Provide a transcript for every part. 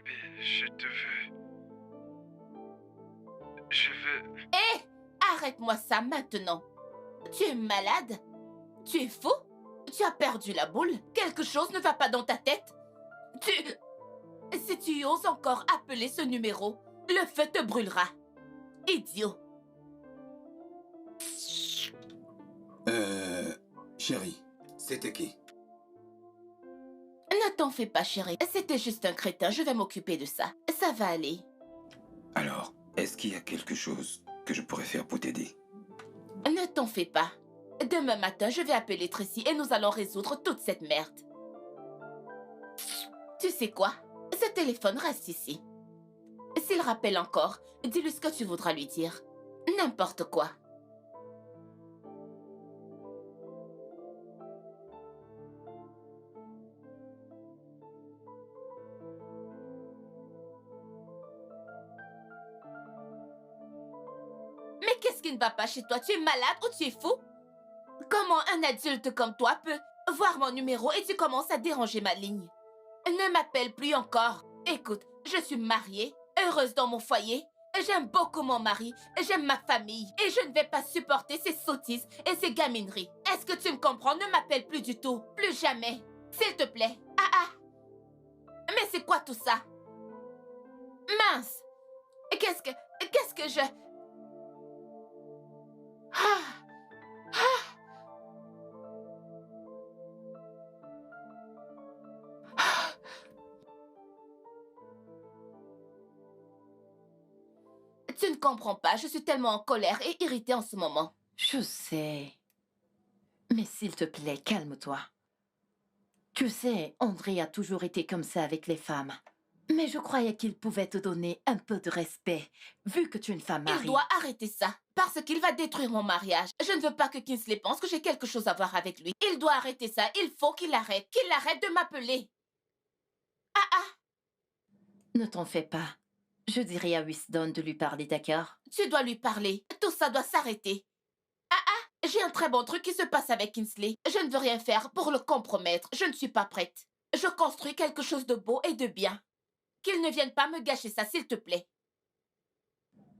bébé, je te veux. Je veux... Hé, arrête-moi ça maintenant. Tu es malade? Tu es fou? Tu as perdu la boule? Quelque chose ne va pas dans ta tête? Si tu oses encore appeler ce numéro, le feu te brûlera. Idiot. Chérie, c'était qui? Ne t'en fais pas, chérie. C'était juste un crétin, je vais m'occuper de ça. Ça va aller. Alors, est-ce qu'il y a quelque chose que je pourrais faire pour t'aider? Ne t'en fais pas. Demain matin, je vais appeler Tracy et nous allons résoudre toute cette merde. Tu sais quoi? Ce téléphone reste ici. S'il rappelle encore, dis-lui ce que tu voudras lui dire. N'importe quoi. Mais qu'est-ce qui ne va pas chez toi? Tu es malade ou tu es fou? Comment un adulte comme toi peut voir mon numéro et tu commences à déranger ma ligne? Ne m'appelle plus encore. Écoute, je suis mariée, heureuse dans mon foyer. J'aime beaucoup mon mari, j'aime ma famille et je ne vais pas supporter ces sottises et ces gamineries. Est-ce que tu me comprends? Ne m'appelle plus du tout. Plus jamais. S'il te plaît. Ah ah. Mais c'est quoi tout ça? Mince. Qu'est-ce que je... Ah. Ah. Ah. Tu ne comprends pas, je suis tellement en colère et irritée en ce moment. Je sais. Mais s'il te plaît, calme-toi. Tu sais, André a toujours été comme ça avec les femmes. Mais je croyais qu'il pouvait te donner un peu de respect, vu que tu es une femme mariée. Il doit arrêter ça, parce qu'il va détruire mon mariage. Je ne veux pas que Kingsley pense que j'ai quelque chose à voir avec lui. Il doit arrêter ça, il faut qu'il arrête de m'appeler. Ah ah, Ne t'en fais pas. Je dirai à Wisdom de lui parler, d'accord? tu dois lui parler. Tout ça doit s'arrêter. Ah ah, j'ai un très bon truc qui se passe avec Kingsley. Je ne veux rien faire pour le compromettre. Je ne suis pas prête. Je construis quelque chose de beau et de bien. Qu'il ne vienne pas me gâcher ça, s'il te plaît.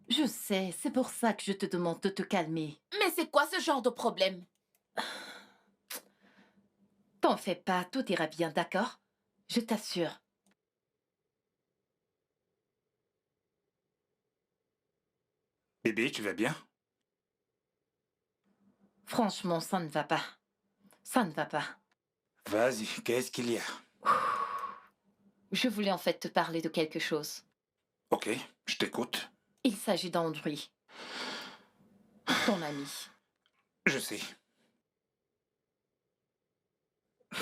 Je sais, c'est pour ça que je te demande de te calmer. Mais c'est quoi ce genre de problème? T'en fais pas, tout ira bien, d'accord? Je t'assure. Bébé, tu vas bien? Franchement, ça ne va pas. Ça ne va pas. Vas-y, qu'est-ce qu'il y a? Je voulais en fait te parler de quelque chose. Ok, je t'écoute. Il s'agit d'André, ton ami. Je sais.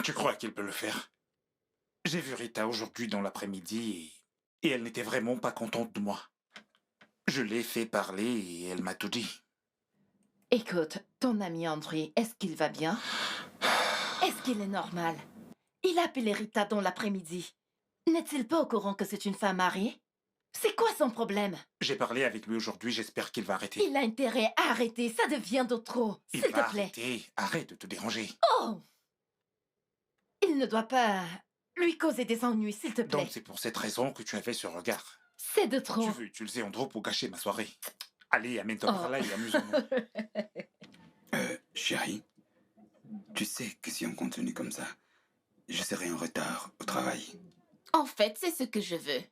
Tu crois qu'il peut le faire? J'ai vu Rita aujourd'hui dans l'après-midi et elle n'était vraiment pas contente de moi. Je l'ai fait parler et elle m'a tout dit. Écoute, ton ami André, est-ce qu'il va bien? Est-ce qu'il est normal? Il a appelé Rita dans l'après-midi. N'est-il pas au courant que c'est une femme mariée? C'est quoi son problème? J'ai parlé avec lui aujourd'hui, j'espère qu'il va arrêter. Il a intérêt à arrêter, ça devient de trop. Il S'il va te plaît. arrêter, arrête de te déranger. Oh! Il ne doit pas lui causer des ennuis, s'il te plaît. Donc c'est pour cette raison que tu avais ce regard. C'est de trop. Tu veux utiliser Andrew pour gâcher ma soirée. Allez, amène-toi par là et amuse-nous. Chérie, tu sais que si on continue comme ça, je serai en retard au travail. En fait, c'est ce que je veux.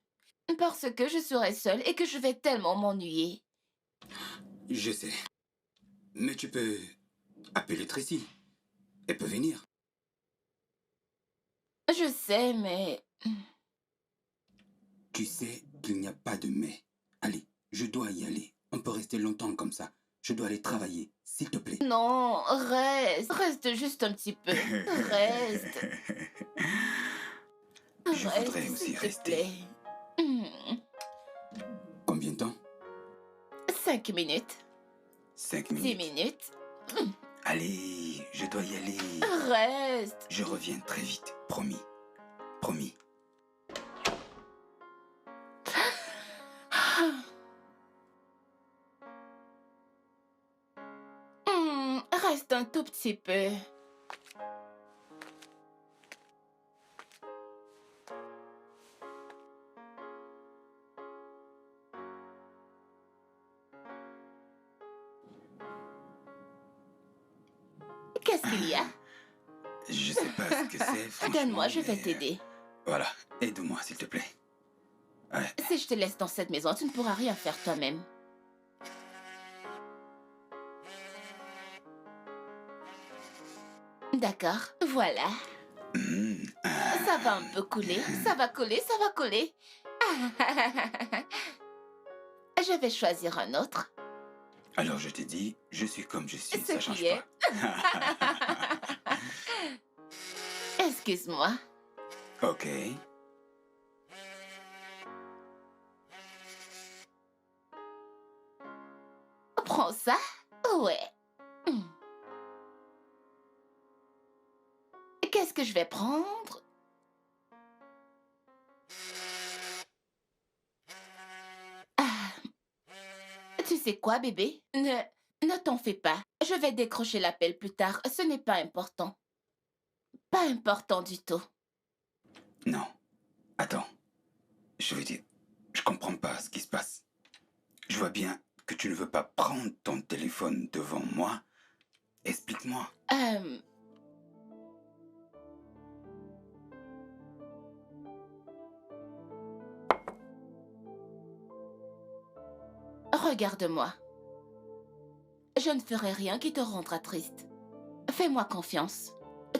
Parce que je serai seule et que je vais tellement m'ennuyer. Je sais. Mais tu peux appeler Tracy. Elle peut venir. Je sais, mais... Tu sais qu'il n'y a pas de mais. Allez, je dois y aller. On peut rester longtemps comme ça. Je dois aller travailler, s'il te plaît. Non, reste. Reste juste un petit peu. Reste. Je voudrais aussi s'il te rester. plaît. Combien de temps? 5 minutes. 5 10 minutes. minutes. Allez, je dois y aller. Reste. Je reviens très vite, promis. Promis. Reste un tout petit peu. Qu'est-ce qu'il y a? Je sais pas ce que c'est, franchement. Donne-moi, je vais mais- t'aider. Voilà, aide-moi, s'il te plaît. Ouais. Si je te laisse dans cette maison, tu ne pourras rien faire toi-même. D'accord, voilà. Ça va un peu couler, ça va couler, ça va couler. Je vais choisir un autre. Alors je t'ai dit, je suis comme je suis, Ce ça qui change est. pas. Excuse-moi. Ok. Prends ça. Ouais. Qu'est-ce que je vais prendre? Ah. Tu sais quoi, bébé? Ne t'en fais pas. Je vais décrocher l'appel plus tard. Ce n'est pas important. Pas important du tout. Non. Attends. Je veux dire, je comprends pas ce qui se passe. Je vois bien que tu ne veux pas prendre ton téléphone devant moi. Explique-moi. Regarde-moi. Je ne ferai rien qui te rendra triste. Fais-moi confiance.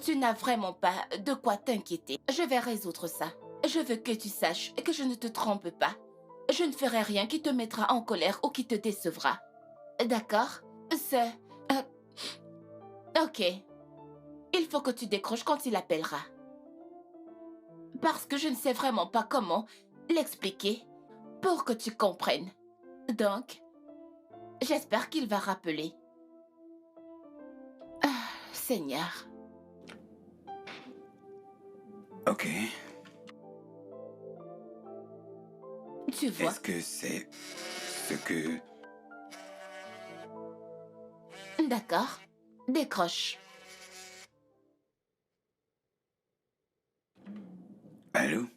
Tu n'as vraiment pas de quoi t'inquiéter. Je vais résoudre ça. Je veux que tu saches que je ne te trompe pas. Je ne ferai rien qui te mettra en colère ou qui te décevra. D'accord? Ok. Il faut que tu décroches quand il appellera. Parce que je ne sais vraiment pas comment l'expliquer pour que tu comprennes. Donc, j'espère qu'il va rappeler. Ah, Seigneur. Ok. Tu vois? Est-ce que c'est ce que... D'accord. Décroche. Allô?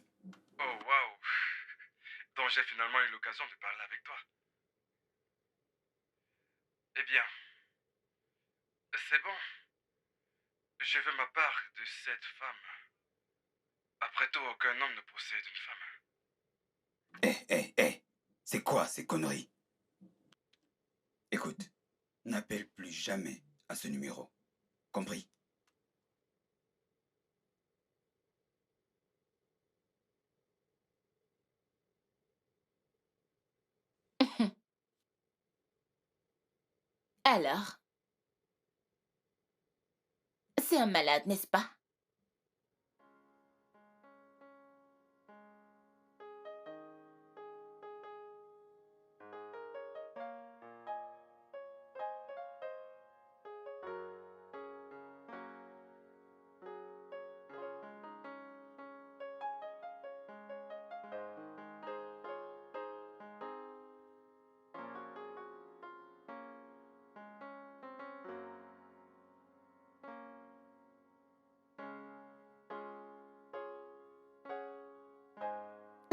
Oh, waouh. Donc j'ai finalement eu l'occasion de parler avec toi. Eh bien, c'est bon. Je veux ma part de cette femme. Après tout, aucun homme ne possède une femme. C'est quoi ces conneries? Écoute, n'appelle plus jamais à ce numéro. Compris? Alors? C'est un malade, n'est-ce pas?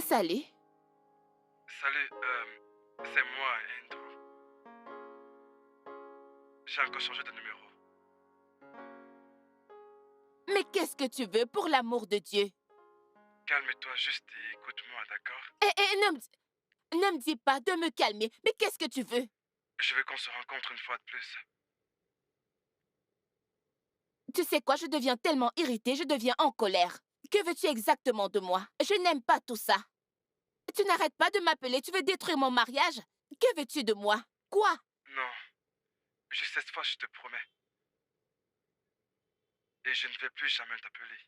Salut. Salut, c'est moi, Andrew. J'ai encore changé de numéro. Mais qu'est-ce que tu veux pour l'amour de Dieu? Calme-toi juste et écoute-moi, d'accord? Ne me dis pas de me calmer. Mais qu'est-ce que tu veux? Je veux qu'on se rencontre une fois de plus. Tu sais quoi, je deviens tellement irritée, je deviens en colère. Que veux-tu exactement de moi? Je n'aime pas tout ça. Tu n'arrêtes pas de m'appeler, tu veux détruire mon mariage? Que veux-tu de moi? Quoi? Non, juste cette fois, je te promets. Et je ne vais plus jamais t'appeler.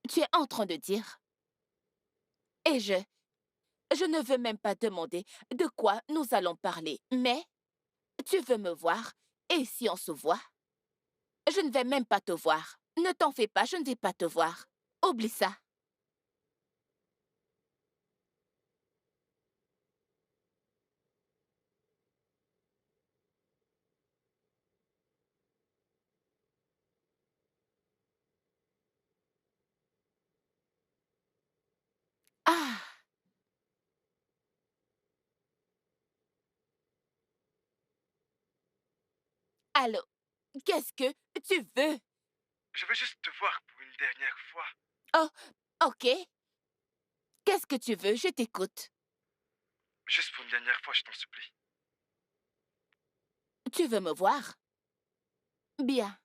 Tu es en train de dire? Et je ne veux même pas demander de quoi nous allons parler, mais tu veux me voir, et si on se voit? Je ne vais même pas te voir. Ne t'en fais pas, je ne vais pas te voir. Oublie ça. Ah! Allô? Qu'est-ce que tu veux? Je veux juste te voir pour une dernière fois. Oh, ok. Qu'est-ce que tu veux? Je t'écoute. Juste pour une dernière fois, je t'en supplie. Tu veux me voir? Bien.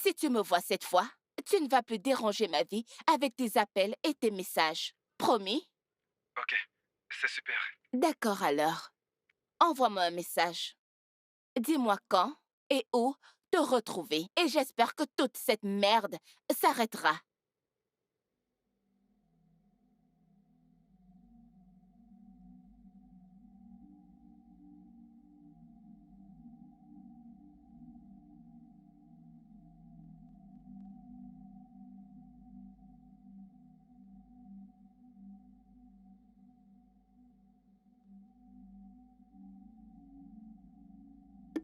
Si tu me vois cette fois, tu ne vas plus déranger ma vie avec tes appels et tes messages. Promis? Ok, c'est super. D'accord alors. Envoie-moi un message. Dis-moi quand et où te retrouver. Et j'espère que toute cette merde s'arrêtera.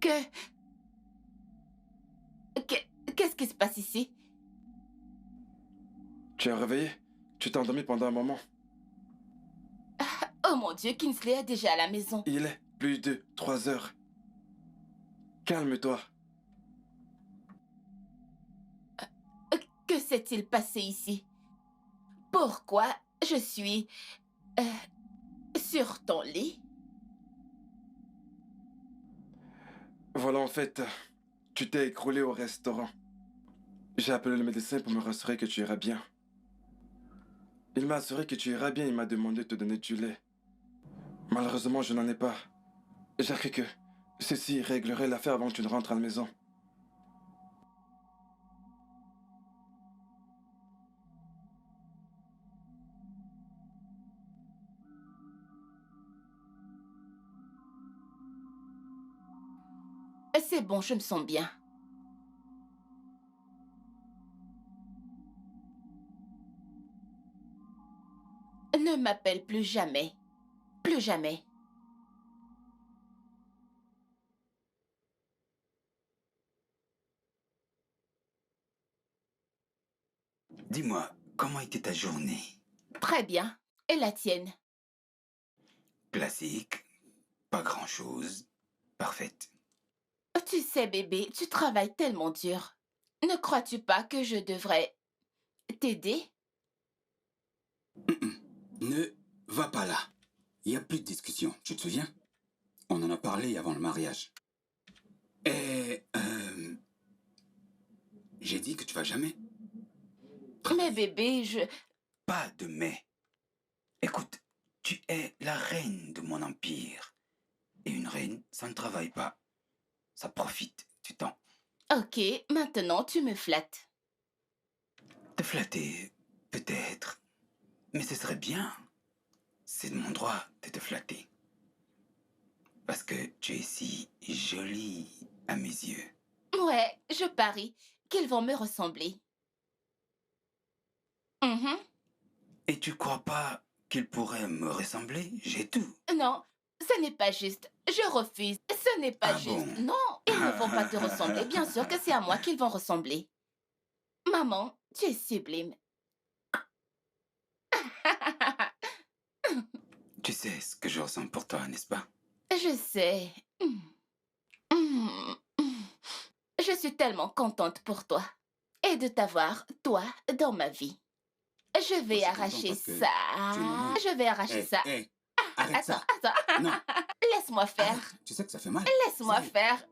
Que... Qu'est-ce qui se passe ici? Tu es réveillé? Tu t'es endormi pendant un moment. Oh mon Dieu, Kingsley est déjà à la maison. Il est plus de 3 heures. Calme-toi. Que s'est-il passé ici? Pourquoi je suis... sur ton lit? Voilà, en fait, tu t'es écroulé au restaurant. J'ai appelé le médecin pour me rassurer que tu iras bien. Il m'a assuré que tu iras bien. Il m'a demandé de te donner du lait. Malheureusement, je n'en ai pas. J'ai cru que ceci réglerait l'affaire avant que tu ne rentres à la maison. C'est bon, je me sens bien. Ne m'appelle plus jamais. Plus jamais. Dis-moi, comment était ta journée? Très bien. Et la tienne? Classique, pas grand-chose, parfaite. Tu sais, bébé, tu travailles tellement dur. Ne crois-tu pas que je devrais t'aider? Ne va pas là. Il n'y a plus de discussion, tu te souviens? On en a parlé avant le mariage. Et... j'ai dit que tu vas jamais. Mais bébé, Pas de mais. Écoute, tu es la reine de mon empire. Et une reine, ça ne travaille pas. Ça profite du temps. Ok, maintenant tu me flattes. Te flatter, peut-être. Mais ce serait bien. C'est de mon droit de te flatter. Parce que tu es si jolie à mes yeux. Ouais, je parie qu'ils vont me ressembler. Mhm. Et tu crois pas qu'il pourrait me ressembler? J'ai tout. Non, ce n'est pas juste. Je refuse. Ce n'est pas Ah juste. bon? Non, ils ne vont pas te ressembler. Bien sûr que c'est à moi qu'ils vont ressembler. Maman, tu es sublime. Tu sais ce que je ressens pour toi, n'est-ce pas? Je sais. Mm. Je suis tellement contente pour toi et de t'avoir, toi, dans ma vie. Je Moi, vais je suis content arracher parce que ça. tu es maman. Je vais arracher ça. Arrête Attends, ça. attends. Non, Laisse-moi faire. arrête. Tu sais que ça fait mal. Laisse-moi Sérieux. faire.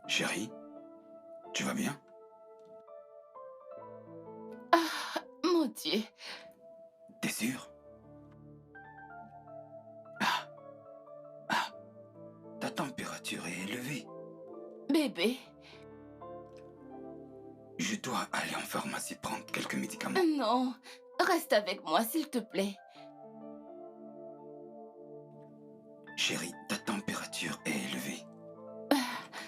Chérie, tu vas bien? Ah, mon Dieu. T'es sûr? Ah, ah, ta température est élevée. Bébé, Je dois aller en pharmacie prendre quelques médicaments. non. Reste avec moi, s'il te plaît. Chérie, ta température est élevée.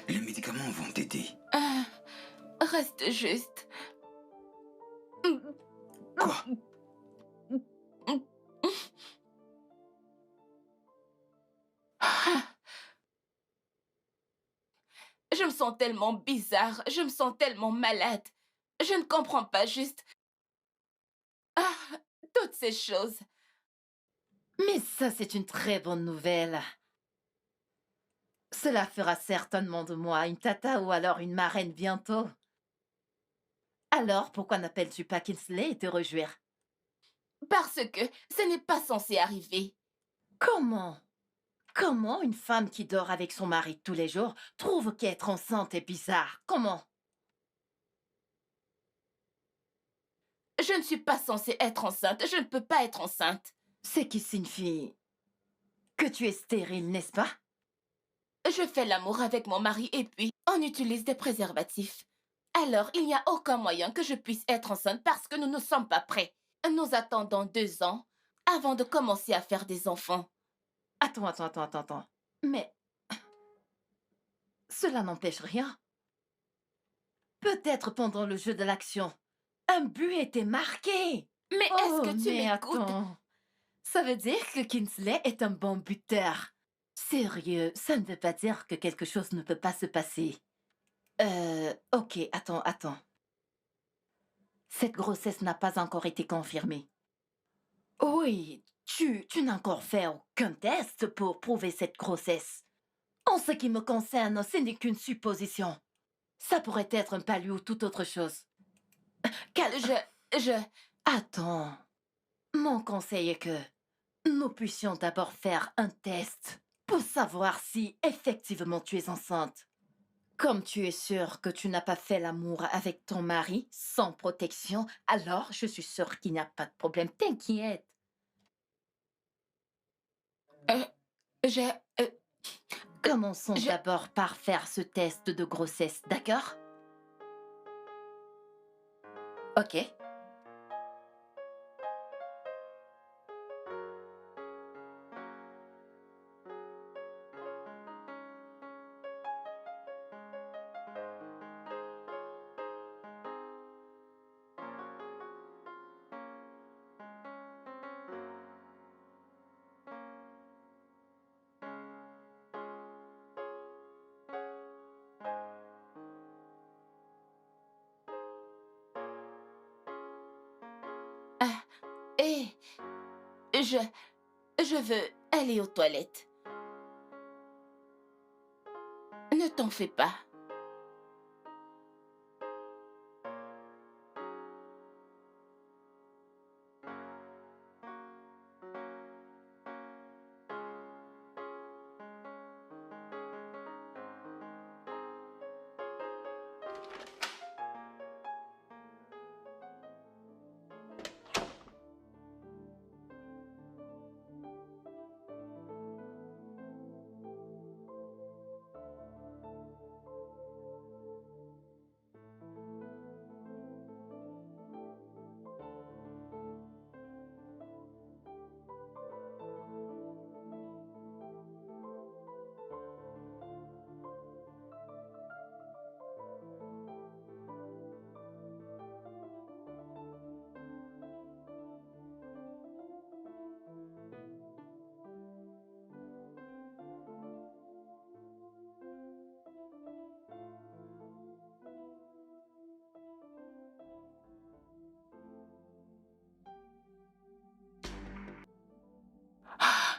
Les médicaments vont t'aider. Ah, reste juste. Quoi? Je me sens tellement bizarre, je me sens tellement malade. Je ne comprends pas juste. Ah, toutes ces choses. Mais ça, c'est une très bonne nouvelle. Cela fera certainement de moi une tata ou alors une marraine bientôt. Alors, pourquoi n'appelles-tu pas Kinsley et te réjouir? Parce que ce n'est pas censé arriver. Comment? Comment une femme qui dort avec son mari tous les jours trouve qu'être enceinte est bizarre? Comment? Je ne suis pas censée être enceinte, je ne peux pas être enceinte. C'est qui signifie que tu es stérile, n'est-ce pas? Je fais l'amour avec mon mari et puis on utilise des préservatifs. Alors, il n'y a aucun moyen que je puisse être enceinte parce que nous ne sommes pas prêts. Nous attendons 2 ans avant de commencer à faire des enfants. Attends. Mais cela n'empêche rien. Peut-être pendant le jeu de l'action, un but était marqué. Mais est-ce que tu mais m'écoutes? attends. Ça veut dire que Kinsley est un bon buteur. Sérieux, ça ne veut pas dire que quelque chose ne peut pas se passer. Ok, attends. Cette grossesse n'a pas encore été confirmée. Oui, tu n'as encore fait aucun test pour prouver cette grossesse. En ce qui me concerne, ce n'est qu'une supposition. Ça pourrait être un palu ou toute autre chose. Je... Attends. Mon conseil est que nous puissions d'abord faire un test pour savoir si effectivement tu es enceinte. Comme tu es sûre que tu n'as pas fait l'amour avec ton mari sans protection, alors je suis sûre qu'il n'y a pas de problème. T'inquiète. Je... euh, Commençons Je- d'abord par faire ce test de grossesse, d'accord? Ok. ah, et... Je... Je veux aller aux toilettes. Ne t'en fais pas. Ah,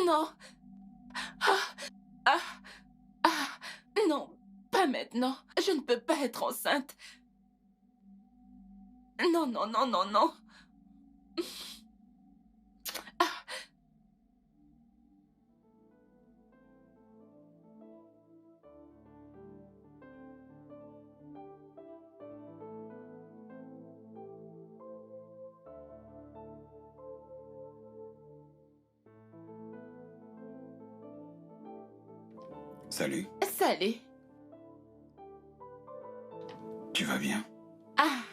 non. Ah, ah, ah, non, pas maintenant. Je ne peux pas être enceinte. Non. Salut, Salut. tu vas bien? Ah,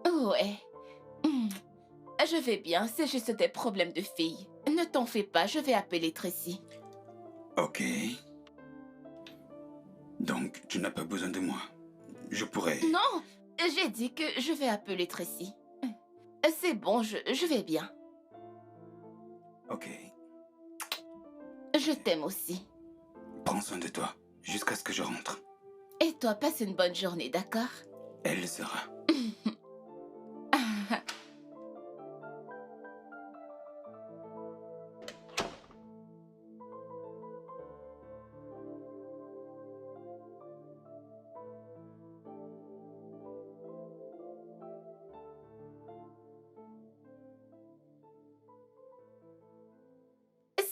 ouais. Hmm. Je vais bien, c'est juste des problèmes de fille. Ne t'en fais pas, je vais appeler Tracy. Ok. Donc, tu n'as pas besoin de moi. Je pourrais... Non, j'ai dit que je vais appeler Tracy. C'est bon, je vais bien. Ok. Je t'aime aussi. Prends soin de toi, jusqu'à ce que je rentre. Et toi, passe une bonne journée, d'accord? Elle le sera.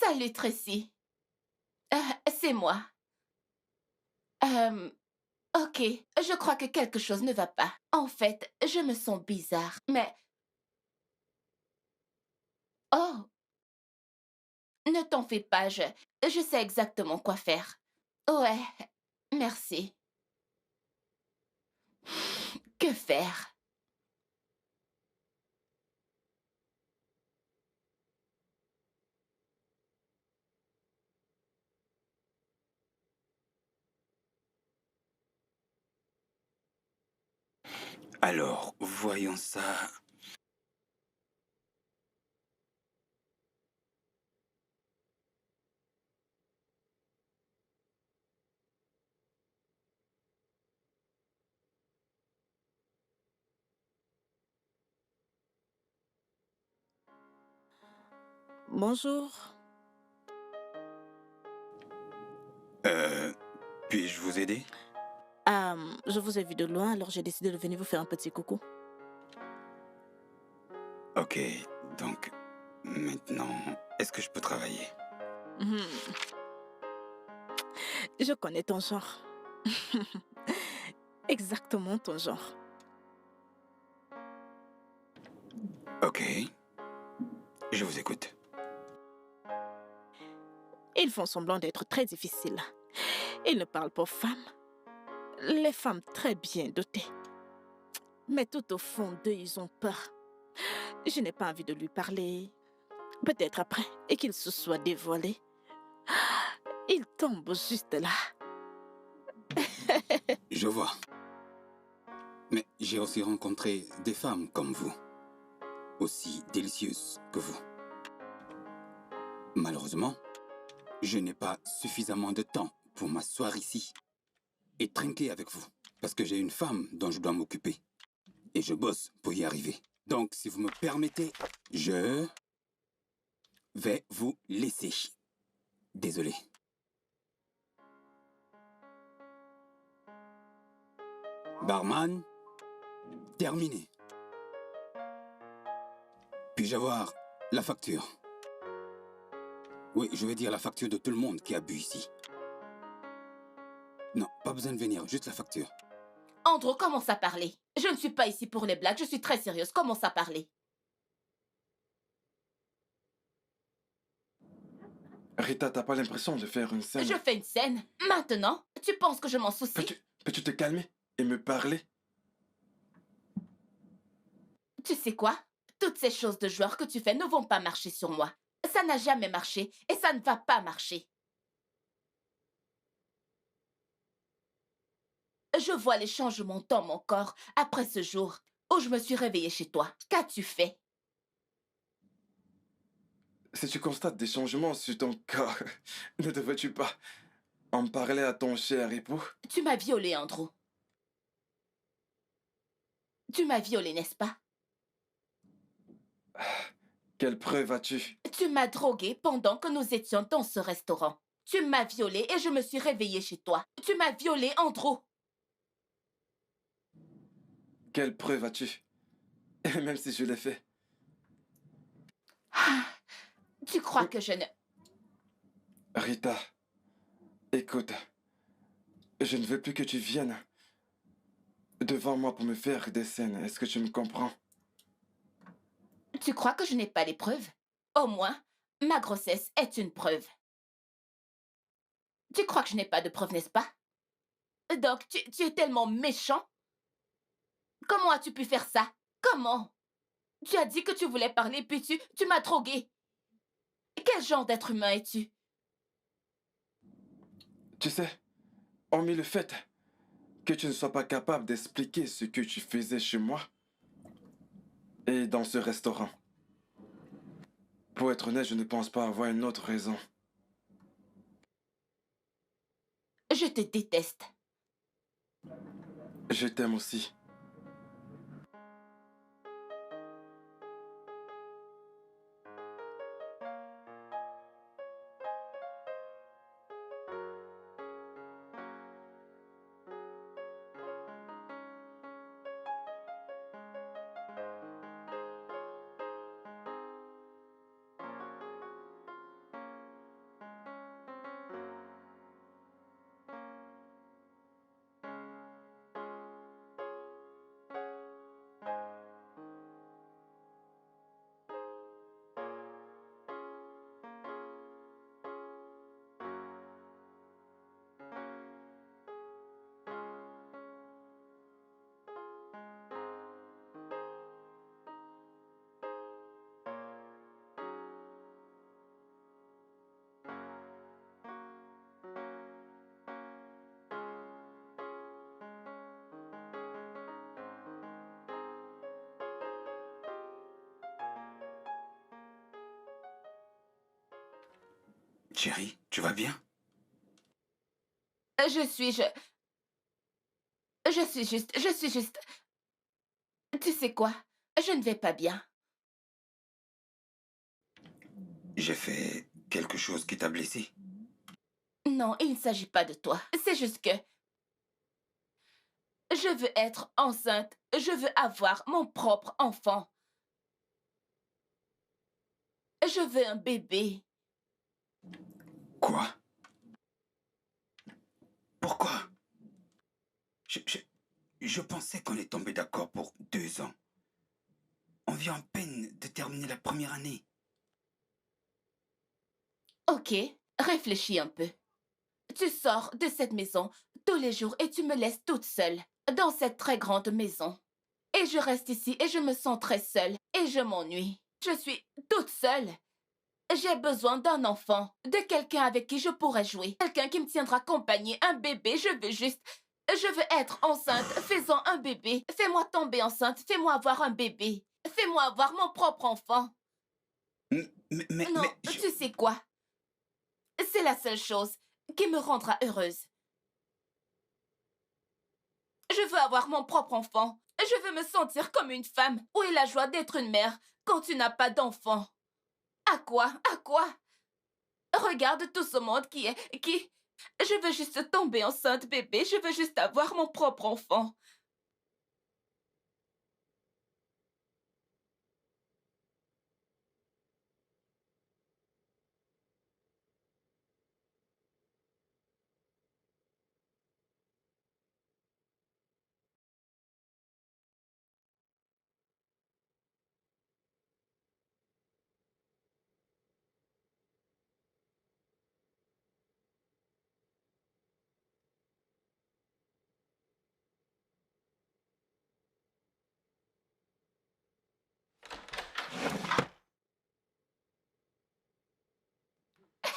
Salut, Tracy. C'est moi. Ok, je crois que quelque chose ne va pas. En fait, je me sens bizarre. Mais... Oh, ne t'en fais pas, je sais exactement quoi faire. Ouais, merci. Que faire? Alors, voyons ça. Bonjour. Euh... Puis-je vous aider? Je vous ai vu de loin, alors j'ai décidé de venir vous faire un petit coucou. Ok, donc... Maintenant, est-ce que je peux travailler? Mhm. Je connais ton genre. Exactement ton genre. Ok. Je vous écoute. Ils font semblant d'être très difficiles. Ils ne parlent pas aux femmes. Les femmes très bien dotées. Mais tout au fond d'eux, ils ont peur. Je n'ai pas envie de lui parler. Peut-être après, et qu'il se soit dévoilé. Il tombe juste là. Je vois. Mais j'ai aussi rencontré des femmes comme vous. Aussi délicieuses que vous. Malheureusement, je n'ai pas suffisamment de temps pour m'asseoir ici et trinquer avec vous. Parce que j'ai une femme dont je dois m'occuper. Et je bosse pour y arriver. Donc, si vous me permettez, je vais vous laisser. Désolé. Barman, terminé. Puis-je avoir la facture? Oui, je veux dire la facture de tout le monde qui a bu ici. Non, pas besoin de venir, juste la facture. Andrew, commence à parler. Je ne suis pas ici pour les blagues, je suis très sérieuse. Commence à parler. Rita, t'as pas l'impression de faire une scène? Je fais une scène. Maintenant, tu penses que je m'en soucie? Peux-tu te calmer et me parler? Tu sais quoi? Toutes ces choses de joueur que tu fais ne vont pas marcher sur moi. Ça n'a jamais marché et ça ne va pas marcher. Je vois les changements dans mon corps après ce jour où je me suis réveillée chez toi. Qu'as-tu fait? Si tu constates des changements sur ton corps, ne devrais-tu pas en parler à ton cher époux? Tu m'as violée, Andrew. Tu m'as violée, n'est-ce pas? Quelle preuve as-tu? Tu m'as droguée pendant que nous étions dans ce restaurant. Tu m'as violée et je me suis réveillée chez toi. Tu m'as violée, Andrew. Quelle preuve as-tu? Et même si je l'ai fait. Ah, tu crois que je ne... Rita, écoute, je ne veux plus que tu viennes devant moi pour me faire des scènes. Est-ce que tu me comprends? Tu crois que je n'ai pas les preuves? Au moins, ma grossesse est une preuve. Tu crois que je n'ai pas de preuves, n'est-ce pas? Donc, tu es tellement méchant? Comment as-tu pu faire ça? Comment? Tu as dit que tu voulais parler, puis tu m'as drogué. Quel genre d'être humain es-tu? Tu sais, hormis le fait que tu ne sois pas capable d'expliquer ce que tu faisais chez moi et dans ce restaurant. Pour être honnête, je ne pense pas avoir une autre raison. Je te déteste. Je t'aime aussi. Chérie, tu vas bien? Je suis juste... Tu sais quoi? Je ne vais pas bien. J'ai fait quelque chose qui t'a blessé? Non, il ne s'agit pas de toi. C'est juste que... Je veux être enceinte. Je veux avoir mon propre enfant. Je veux un bébé. Quoi? Pourquoi? Je pensais qu'on est tombé d'accord pour 2 ans. On vient à peine de terminer la première année. Ok, réfléchis un peu. Tu sors de cette maison tous les jours et tu me laisses toute seule dans cette très grande maison. Et je reste ici et je me sens très seule et je m'ennuie. Je suis toute seule. J'ai besoin d'un enfant, de quelqu'un avec qui je pourrais jouer, quelqu'un qui me tiendra compagnie, un bébé, je veux être enceinte, fais-en un bébé, fais-moi tomber enceinte, fais-moi avoir un bébé, fais-moi avoir mon propre enfant. Non, tu sais quoi? C'est la seule chose qui me rendra heureuse. Je veux avoir mon propre enfant. Je veux me sentir comme une femme. Où est la joie d'être une mère quand tu n'as pas d'enfant? À quoi? À quoi? Regarde tout ce monde qui... Je veux juste tomber enceinte, bébé. Je veux juste avoir mon propre enfant.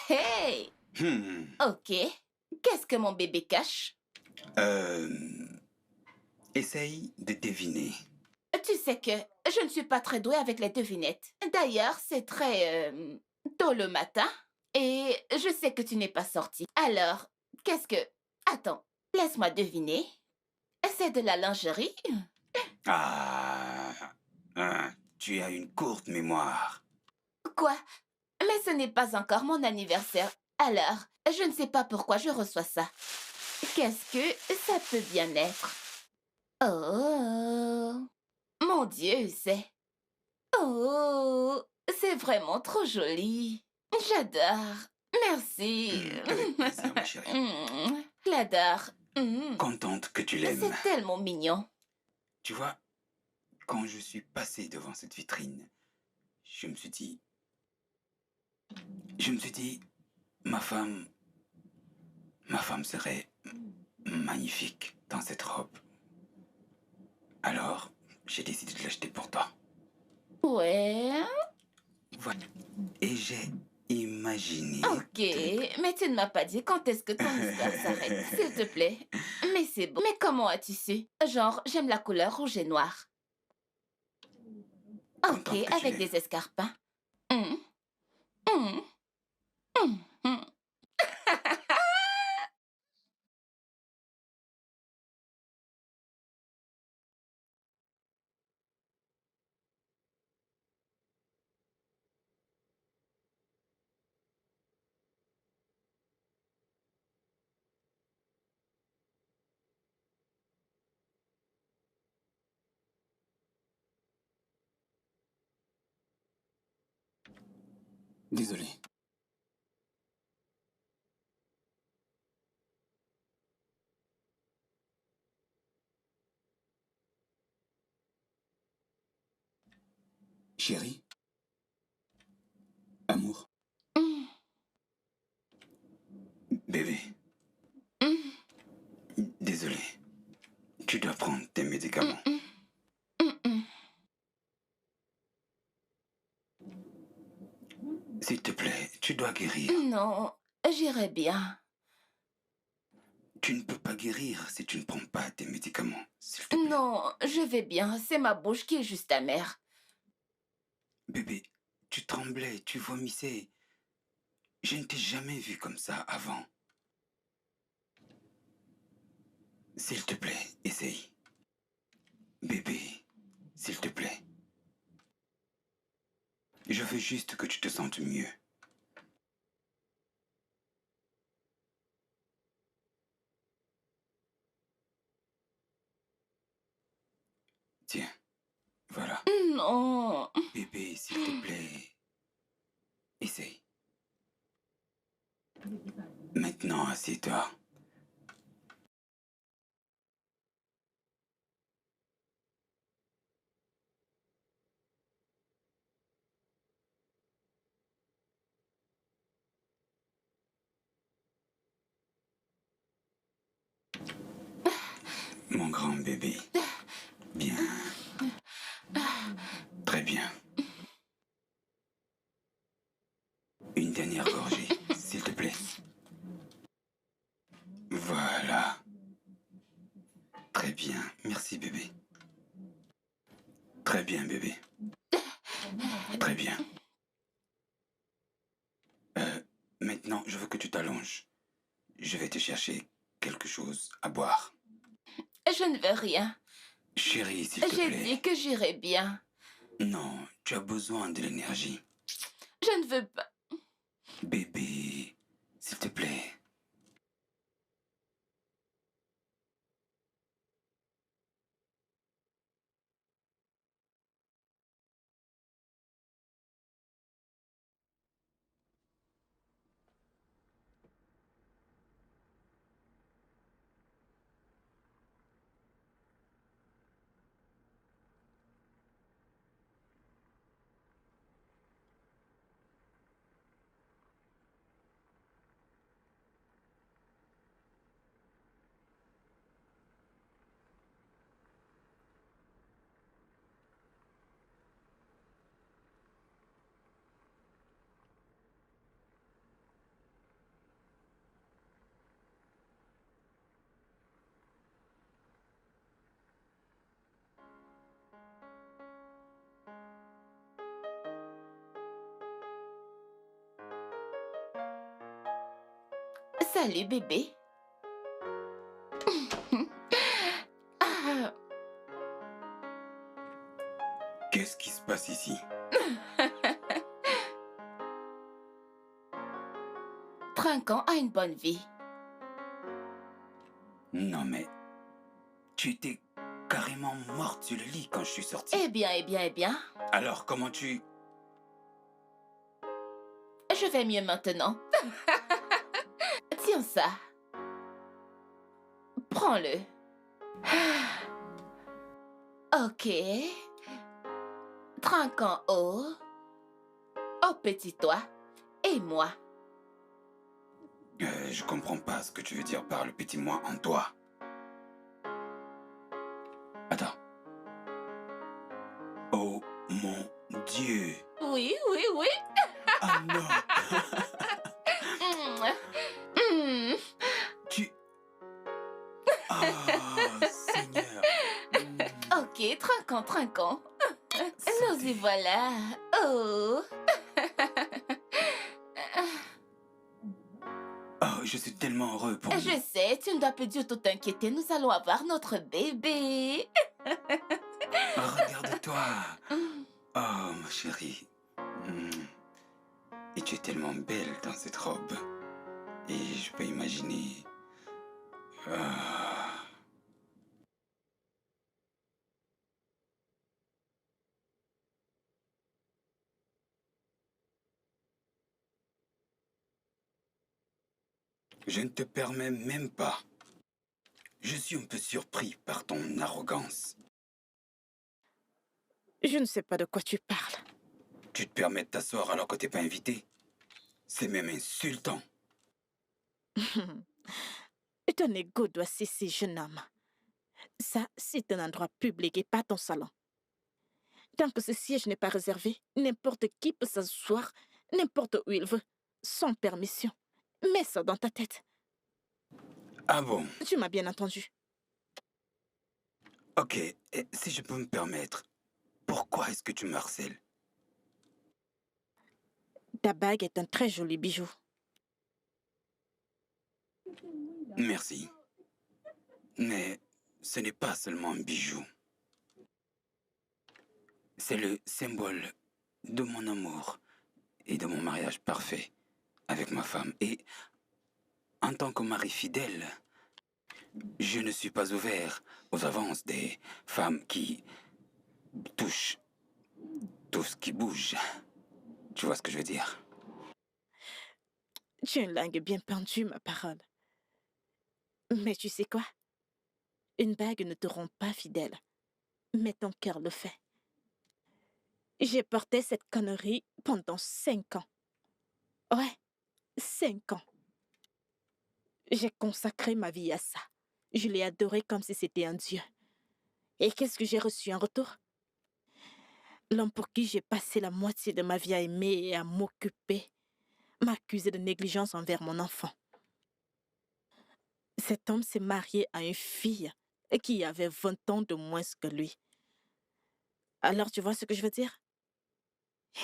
Hey! Ok. Qu'est-ce que mon bébé cache? Euh... Essaye de deviner. Tu sais que je ne suis pas très douée avec les devinettes. D'ailleurs, c'est très... tôt le matin. Et je sais que tu n'es pas sortie. Alors, qu'est-ce que... Attends, laisse-moi deviner. C'est de la lingerie? Ah, tu as une courte mémoire. Quoi? Mais ce n'est pas encore mon anniversaire. Alors, je ne sais pas pourquoi je reçois ça. Qu'est-ce que ça peut bien être? Oh, mon Dieu, c'est... Oh, c'est vraiment trop joli. J'adore. Merci. Avec plaisir, ma chérie. J'adore. Contente que tu l'aimes. C'est tellement mignon. Tu vois, quand je suis passé devant cette vitrine, je me suis dit, ma femme Ma femme serait magnifique dans cette robe. Alors, j'ai décidé de l'acheter pour toi. Ouais, Voilà. Et j'ai imaginé ok. que... Mais tu ne m'as pas dit quand est-ce que ton histoire s'arrête, s'il te plaît. Mais c'est beau. Mais comment as-tu su? Genre, j'aime la couleur rouge et noir. Ok, Contente que tu avec l'aimes. des escarpins. Hum, hum, hum, hum. Désolé. Chérie? Amour? Hum, Bébé? hum, Désolé. Tu dois prendre tes hum, médicaments. hum, hum. S'il te plaît, tu dois guérir. Non, j'irai bien. Tu ne peux pas guérir si tu ne prends pas tes médicaments. S'il te plaît. Non, je vais bien. C'est ma bouche qui est juste amère. Bébé, tu tremblais, tu vomissais. Je ne t'ai jamais vu comme ça avant. S'il te plaît, essaye. Bébé, s'il te plaît. Je veux juste que tu te sentes mieux. Tiens, voilà. Non. Bébé, s'il te plaît. Essaye. Maintenant, assieds-toi. Mon grand bébé. Bien. Très bien. Une dernière gorgée, s'il te plaît. Voilà. Très bien. Merci, bébé. Très bien, bébé. Très bien. Maintenant, je veux que tu t'allonges. Je vais te chercher quelque chose à boire. Je ne veux rien. Chérie, s'il te J'ai plaît. dit que j'irai bien. Non, tu as besoin de l'énergie. Je ne veux pas. Bébé, s'il te plaît. Salut, bébé. Ah, Qu'est-ce qui se passe ici? Trinquant a une bonne vie. Non, mais tu étais carrément morte sur le lit quand je suis sorti. Eh bien, eh bien, eh bien. Alors, comment tu... Je vais mieux maintenant. Tiens ça. Prends-le. Ok. Trinquant haut. Oh, petit toi. Et moi. Je comprends pas ce que tu veux dire par le petit moi en toi. Attends. Oh mon Dieu. Oui, oui, oui. Ah non. Mm. Tu... Ah, Seigneur. Ok, trinquons, trinquons. Nous y voilà. Oh. Oh, je suis tellement heureux pour Je nous. sais, tu ne dois plus du tout t'inquiéter. Nous allons avoir notre bébé. Regarde-toi. Oh, ma chérie. Mm. Et tu es tellement belle dans cette robe. Et je peux imaginer... Ah. Je ne te permets même pas. Je suis un peu surpris par ton arrogance. Je ne sais pas de quoi tu parles. Tu te permets de t'asseoir alors que t'es pas invité? C'est même insultant. Ton ego doit cesser, jeune homme. Ça, c'est un endroit public et pas ton salon. Tant que ce siège n'est pas réservé, n'importe qui peut s'asseoir n'importe où il veut, sans permission. Mets ça dans ta tête. Ah bon? Tu m'as bien entendu. Ok, et si je peux me permettre, pourquoi est-ce que tu me harcèles? Ta bague est un très joli bijou. Merci. Mais ce n'est pas seulement un bijou. C'est le symbole de mon amour et de mon mariage parfait avec ma femme. Et en tant que mari fidèle, je ne suis pas ouvert aux avances des femmes qui touchent tout ce qui bouge. Tu vois ce que je veux dire? Tu as une langue bien pendue, ma parole. Mais tu sais quoi? Une bague ne te rend pas fidèle. Mais ton cœur le fait. J'ai porté cette connerie pendant 5 ans. Ouais, 5 ans. J'ai consacré ma vie à ça. Je l'ai adoré comme si c'était un dieu. Et qu'est-ce que j'ai reçu en retour? L'homme pour qui j'ai passé la moitié de ma vie à aimer et à m'occuper m'accusait de négligence envers mon enfant. Cet homme s'est marié à une fille qui avait 20 ans de moins que lui. Alors tu vois ce que je veux dire?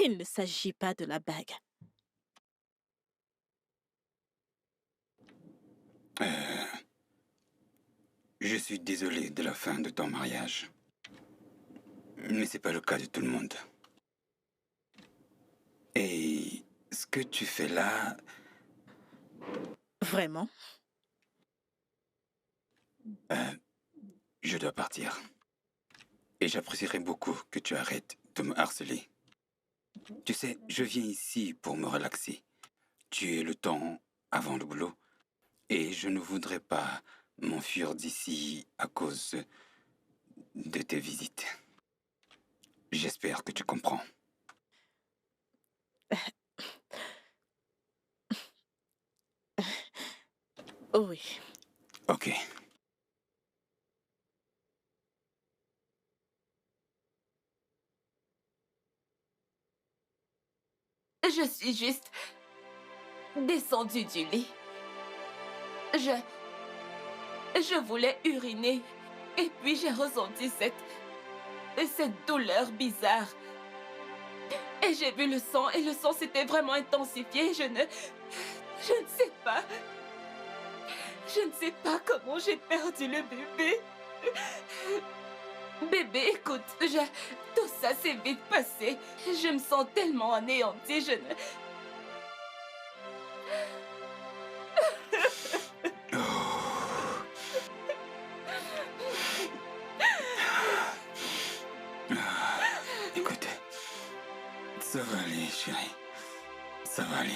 Il ne s'agit pas de la bague. Je suis désolé de la fin de ton mariage. Mais c'est pas le cas de tout le monde. Et ce que tu fais là, Vraiment? je dois partir. Et j'apprécierais beaucoup que tu arrêtes de me harceler. Tu sais, je viens ici pour me relaxer. Tu es le temps avant le boulot. Et je ne voudrais pas m'enfuir d'ici à cause de tes visites. J'espère que tu comprends. Oh oui. Ok. Je suis juste descendue du lit. Je voulais uriner. Et puis j'ai ressenti cette douleur bizarre. Et j'ai vu le sang, et le sang s'était vraiment intensifié. Je ne sais pas. Je ne sais pas comment j'ai perdu le bébé. Bébé, écoute, tout ça s'est vite passé. Je me sens tellement anéantie, je ne... Écoute, ça va aller, chérie. Ça va aller.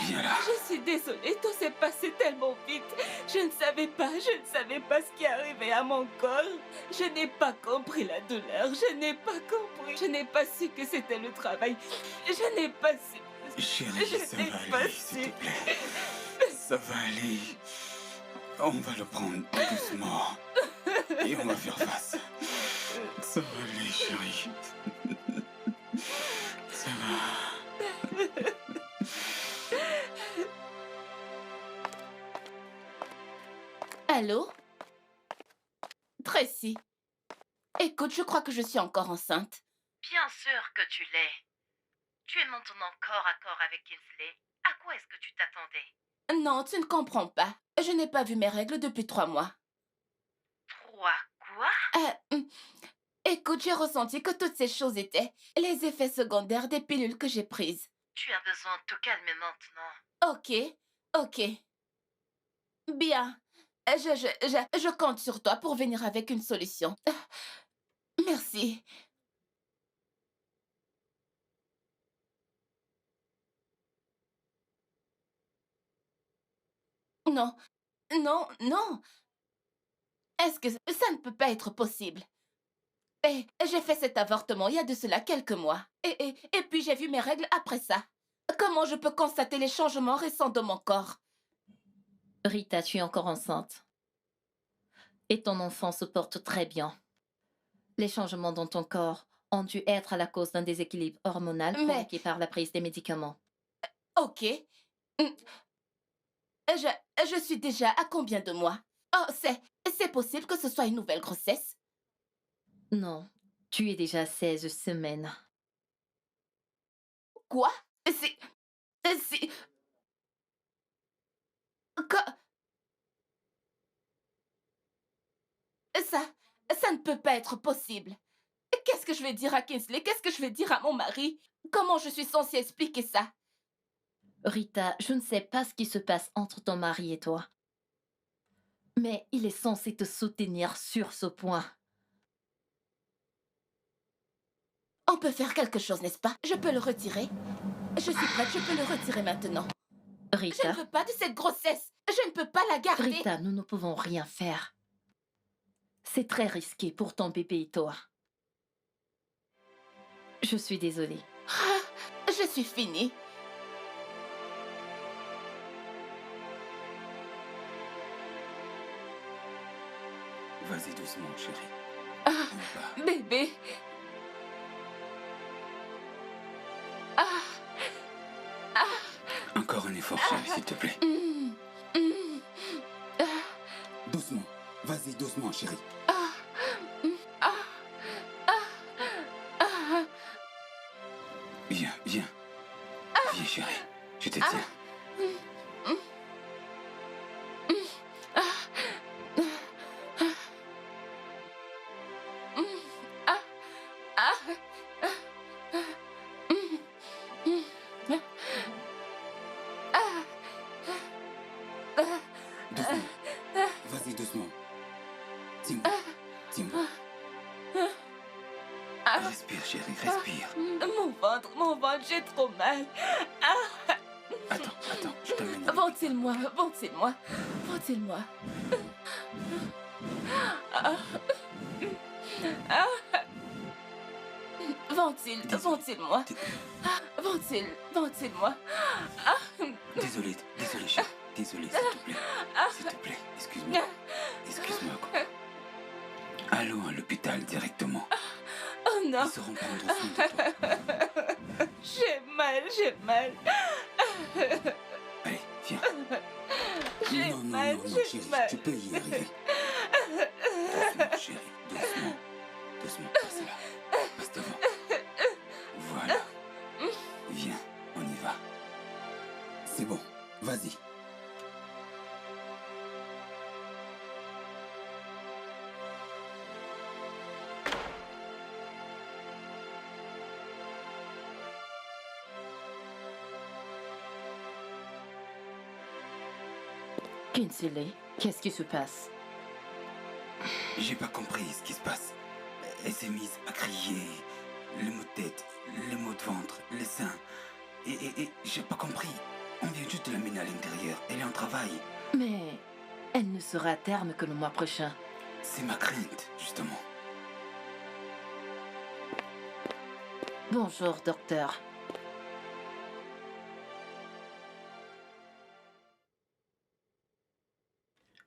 Viens là. Je suis désolée, tout s'est passé tellement vite. Je ne savais pas ce qui arrivait à mon corps. Je n'ai pas compris la douleur, je n'ai pas compris. Je n'ai pas su que c'était le travail. Je n'ai pas su. Chérie, Je ça n'ai va pas aller, s'il te plaît. Ça va aller. On va le prendre doucement. Et on va faire face. Ça va aller, chérie. Ça va. Allô? Tracy. Écoute, je crois que je suis encore enceinte. Bien sûr que tu l'es. Tu es maintenant corps à corps avec Kingsley. À quoi est-ce que tu t'attendais? Non, tu ne comprends pas. Je n'ai pas vu mes règles depuis 3 mois. 3 quoi? Écoute, j'ai ressenti que toutes ces choses étaient les effets secondaires des pilules que j'ai prises. Tu as besoin de te calmer maintenant. Ok. Bien. Je compte sur toi pour venir avec une solution. Merci. Non, non. Est-ce que ça ne peut pas être possible? J'ai fait cet avortement il y a de cela quelques mois. Et puis j'ai vu mes règles après ça. Comment je peux constater les changements récents de mon corps? Rita, tu es encore enceinte. Et ton enfant se porte très bien. Les changements dans ton corps ont dû être à la cause d'un déséquilibre hormonal provoqué par la prise des médicaments. Ok. Je suis déjà à combien de mois? Oh, c'est possible que ce soit une nouvelle grossesse? Non, tu es déjà 16 semaines. Quoi? Ça ne peut pas être possible. Qu'est-ce que je vais dire à Kingsley? Qu'est-ce que je vais dire à mon mari? Comment je suis censée expliquer ça? Rita, je ne sais pas ce qui se passe entre ton mari et toi. Mais il est censé te soutenir sur ce point. On peut faire quelque chose, n'est-ce pas? Je peux le retirer. Je suis prête, je peux le retirer maintenant. Je ne Rita, veux pas de cette grossesse. Je ne peux pas la garder. Rita, nous ne pouvons rien faire. C'est très risqué pour ton bébé et toi. Je suis désolée. Je suis finie. Vas-y doucement, chérie. Ah, On va. bébé. Ah, Encore un effort, chérie, s'il te plaît. mm, mm, ah, Doucement. Vas-y doucement, chérie. ah, ah, ah. Viens. Viens, chérie. Je te tiens. Doucement. Vas-y doucement. Tiens-moi. Tiens-moi. Respire, chérie, respire. Mon ventre, j'ai trop mal. Attends, je t'amène. avec- Ventile-moi. Ventile-moi. Ventile-moi. Désolé, chérie. Désolé, s'il te plaît, excuse-moi. Excuse-moi, quoi. Allons à l'hôpital directement. Oh non, Ils sauront prendre soin de toi. j'ai mal. Allez, viens. J'ai Non, mal, j'ai chérie, mal. tu peux y arriver. Doucement, chérie, doucement. Doucement, passe là. Passe devant. Voilà. Viens, on y va. C'est bon, vas-y. Kingsley, qu'est-ce qui se passe? J'ai pas compris ce qui se passe. Elle s'est mise à crier. Les maux de tête, les maux de ventre, les seins. Et j'ai pas compris. On vient juste de l'amener à l'intérieur. Elle est en travail. Mais elle ne sera à terme que le mois prochain. C'est ma crainte, justement. Bonjour, docteur.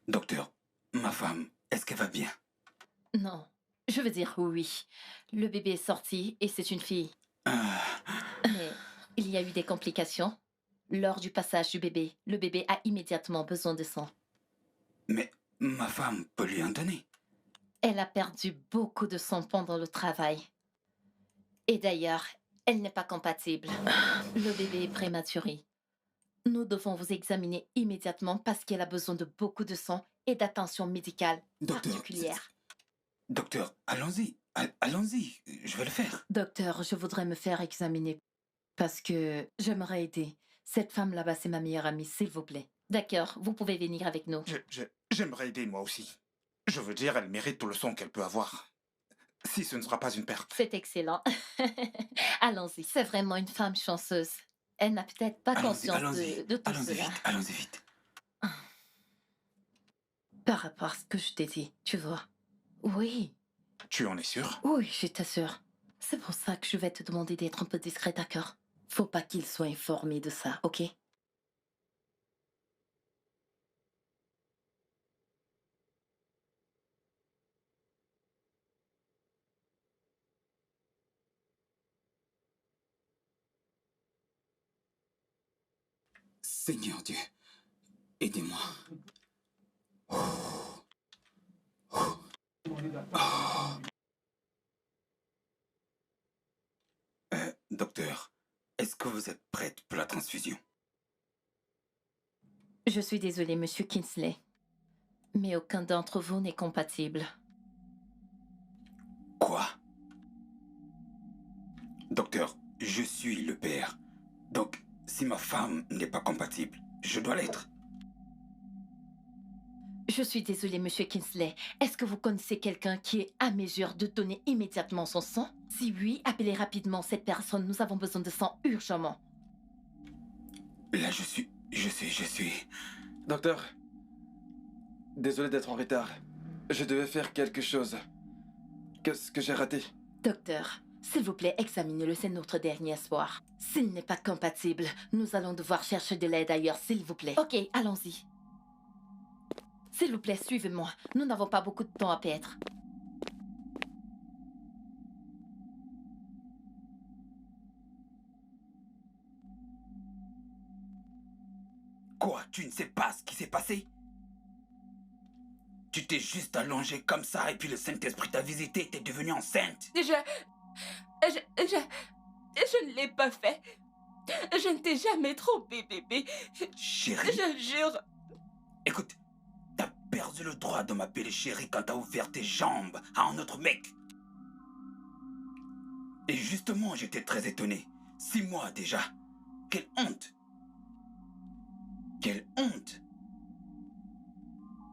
Docteur, ma femme, est-ce qu'elle va bien? Non, je veux dire oui. Le bébé est sorti et c'est une fille. Ah, Mais il y a eu des complications. Lors du passage du bébé, le bébé a immédiatement besoin de sang. mais ma femme peut lui en donner. Elle a perdu beaucoup de sang pendant le travail. Et d'ailleurs, elle n'est pas compatible. Le bébé est prématuré. Nous devons vous examiner immédiatement parce qu'elle a besoin de beaucoup de sang et d'attention médicale Docteur, particulière. Docteur, allons-y. Allons-y, je vais le faire. Docteur, je voudrais me faire examiner parce que j'aimerais aider. Cette femme là-bas, c'est ma meilleure amie, s'il vous plaît. D'accord, vous pouvez venir avec nous. J'aimerais aider moi aussi. Je veux dire, elle mérite tout le sang qu'elle peut avoir. Si ce ne sera pas une perte. C'est excellent. Allons-y. C'est vraiment une femme chanceuse. Elle n'a peut-être pas conscience de tout Allons-y cela. vite, allons-y vite. Par rapport à ce que je t'ai dit, tu vois. Oui, Tu en es sûr? oui, je t'assure. C'est pour ça que je vais te demander d'être un peu discret, d'accord? Faut pas qu'il soit informé de ça, ok? Seigneur Dieu, aidez-moi. Docteur, est-ce que vous êtes prête pour la transfusion? Je suis désolée, monsieur Kinsley. Mais aucun d'entre vous n'est compatible. Quoi? Docteur, je suis le père. Donc, si ma femme n'est pas compatible, je dois l'être. Je suis désolée, monsieur Kinsley. Est-ce que vous connaissez quelqu'un qui est à mesure de donner immédiatement son sang? Si oui, appelez rapidement cette personne. Nous avons besoin de sang urgemment. Là, je suis... Docteur, désolé d'être en retard. Je devais faire quelque chose. Qu'est-ce que j'ai raté? Docteur, s'il vous plaît, examinez-le, c'est notre dernier espoir. S'il n'est pas compatible, nous allons devoir chercher de l'aide ailleurs, s'il vous plaît. Ok, allons-y. S'il vous plaît, suivez-moi. Nous n'avons pas beaucoup de temps à perdre. Quoi? Tu ne sais pas ce qui s'est passé? Tu t'es juste allongé comme ça et puis le Saint-Esprit t'a visité, t'es devenue enceinte. Je ne l'ai pas fait. Je ne t'ai jamais trompé, bébé. Chérie, Je jure. écoute, t'as perdu le droit de m'appeler chérie quand t'as ouvert tes jambes à un autre mec. Et justement, j'étais très étonné. 6 mois déjà. Quelle honte. Quelle honte.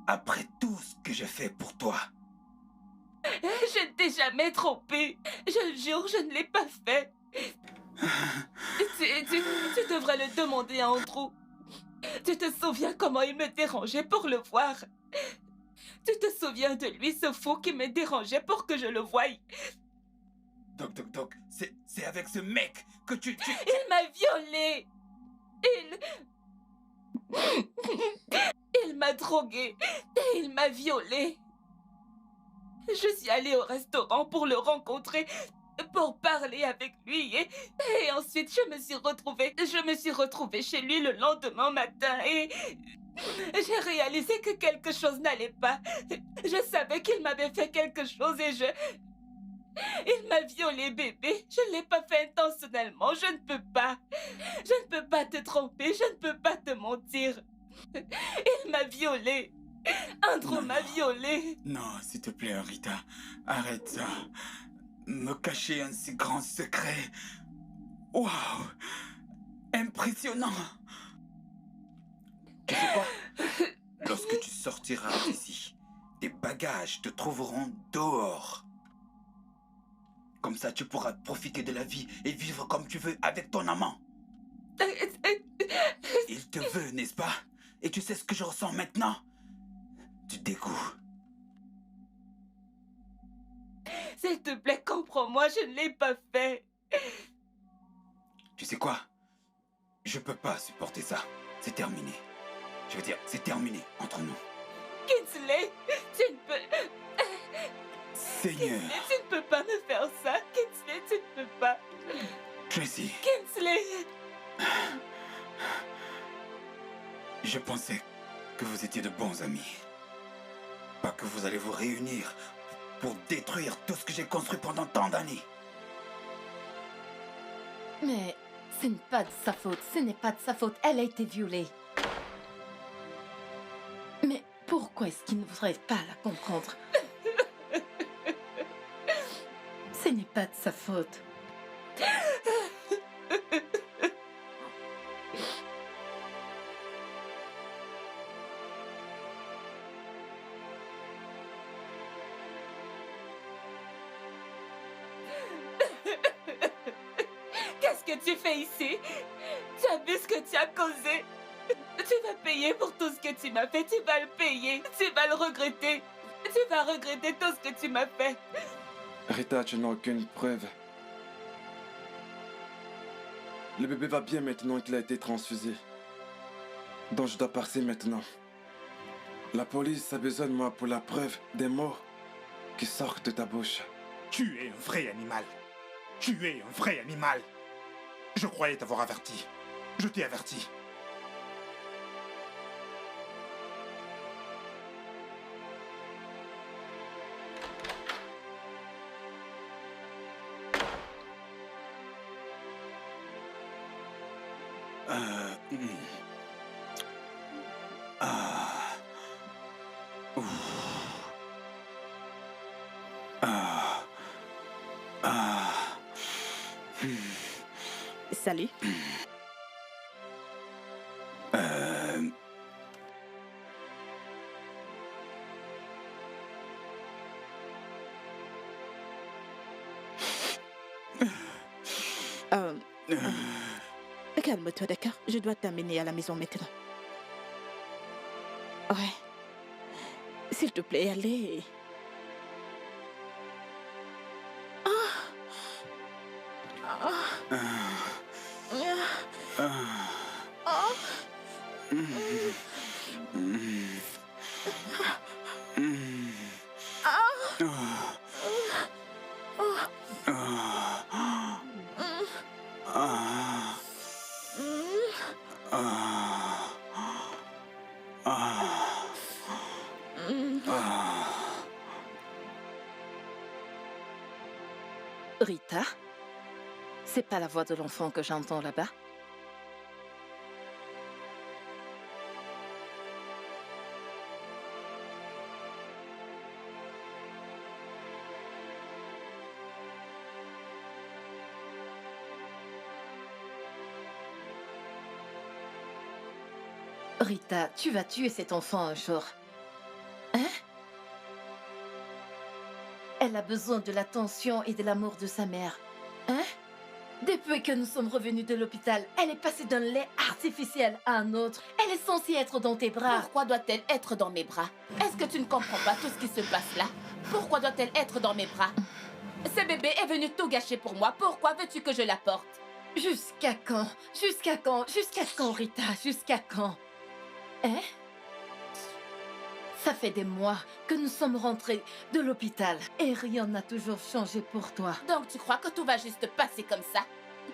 Après tout ce que j'ai fait pour toi. Je ne t'ai jamais trompé. Je jure, je ne l'ai pas fait. Tu devrais le demander à Andrew. Tu te souviens comment il me dérangeait pour le voir? Tu te souviens de lui, ce fou qui me dérangeait pour que je le voie? Doc, c'est avec ce mec que tu... Il m'a violée. Il m'a droguée et il m'a violée. Je suis allée au restaurant pour le rencontrer, pour parler avec lui et ensuite je me suis retrouvée chez lui le lendemain matin et j'ai réalisé que quelque chose n'allait pas. Je savais qu'il m'avait fait quelque chose et il m'a violée, bébé. Je ne l'ai pas fait intentionnellement. Je ne peux pas. Je ne peux pas te tromper. Je ne peux pas te mentir. Il m'a violée. Andrew Non, m'a non. violée. Non, s'il te plaît, Rita. Arrête ça. Me cacher un si grand secret. Waouh! Impressionnant! Tu sais quoi? Lorsque tu sortiras d'ici, tes bagages te trouveront dehors. Comme ça, tu pourras profiter de la vie et vivre comme tu veux avec ton amant. Il te veut, n'est-ce pas? Et tu sais ce que je ressens maintenant? Du dégoût. S'il te plaît, comprends-moi, je ne l'ai pas fait. Tu sais quoi? Je peux pas supporter ça. C'est terminé. Je veux dire, c'est terminé entre nous. Kinsley, tu ne peux... Seigneur, Kinsley, tu ne peux pas me faire ça. Kinsley, tu ne peux pas. Tracy, Kinsley. je pensais que vous étiez de bons amis. Pas que vous allez vous réunir pour détruire tout ce que j'ai construit pendant tant d'années. Mais ce n'est pas de sa faute, ce n'est pas de sa faute. Elle a été violée. Mais pourquoi est-ce qu'il ne voudrait pas la comprendre? Ce n'est pas de sa faute. Qu'est-ce que tu fais ici? Tu as vu ce que tu as causé? Tu vas payer pour tout ce que tu m'as fait. Tu vas le payer. Tu vas le regretter. Tu vas regretter tout ce que tu m'as fait. Rita, tu n'as aucune preuve. Le bébé va bien maintenant qu'il a été transfusé. Donc je dois partir maintenant. La police a besoin de moi pour la preuve des mots qui sortent de ta bouche. Tu es un vrai animal. Tu es un vrai animal. Je croyais t'avoir averti. Je t'ai averti. Hmm. Ah. Ouh. Ah. Ah. Hmm. Salut. Calme-toi, d'accord? Je dois t'amener à la maison maintenant. Ouais. S'il te plaît, allez. Rita, c'est pas la voix de l'enfant que j'entends là-bas? Rita, tu vas tuer cet enfant un jour. Hein? Elle a besoin de l'attention et de l'amour de sa mère. Hein? Depuis que nous sommes revenus de l'hôpital, elle est passée d'un lait artificiel à un autre. Elle est censée être dans tes bras. Pourquoi doit-elle être dans mes bras? Est-ce que tu ne comprends pas tout ce qui se passe là? Pourquoi doit-elle être dans mes bras? Ce bébé est venu tout gâcher pour moi. Pourquoi veux-tu que je la porte? Jusqu'à quand? Jusqu'à quand? Jusqu'à quand, Rita? Jusqu'à quand? Hein? Ça fait des mois que nous sommes rentrés de l'hôpital et rien n'a toujours changé pour toi. Donc tu crois que tout va juste passer comme ça?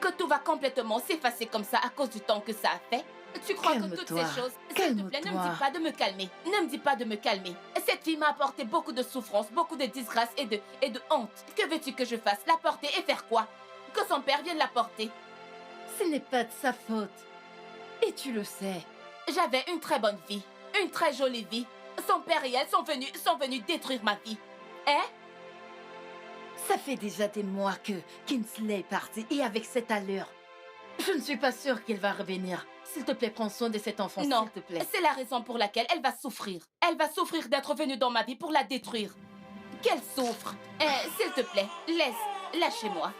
Que tout va complètement s'effacer comme ça à cause du temps que ça a fait? Tu crois que toutes ces choses... S'il te plaît, ne me dis pas de me calmer. Ne me dis pas de me calmer. Cette fille m'a apporté beaucoup de souffrance, beaucoup de disgrâce et de honte. Que veux-tu que je fasse? La porter et faire quoi? Que son père vienne la porter? Ce n'est pas de sa faute. Et tu le sais. J'avais une très bonne vie. Une très jolie vie. Son père et elle sont venus détruire ma vie. Hein? Ça fait déjà des mois que Kinsley est parti et avec cette allure. Je ne suis pas sûre qu'il va revenir. S'il te plaît, prends soin de cet enfant, s'il te plaît. C'est la raison pour laquelle elle va souffrir. Elle va souffrir d'être venue dans ma vie pour la détruire. Qu'elle souffre. S'il te plaît, lâchez-moi.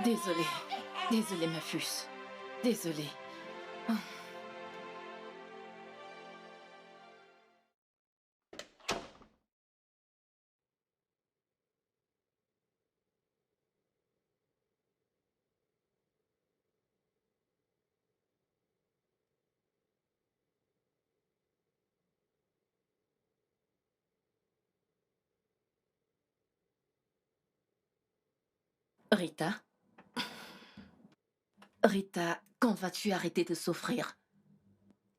Désolée. Désolée, ma puce. Désolée. Oh. Rita? Rita, quand vas-tu arrêter de souffrir?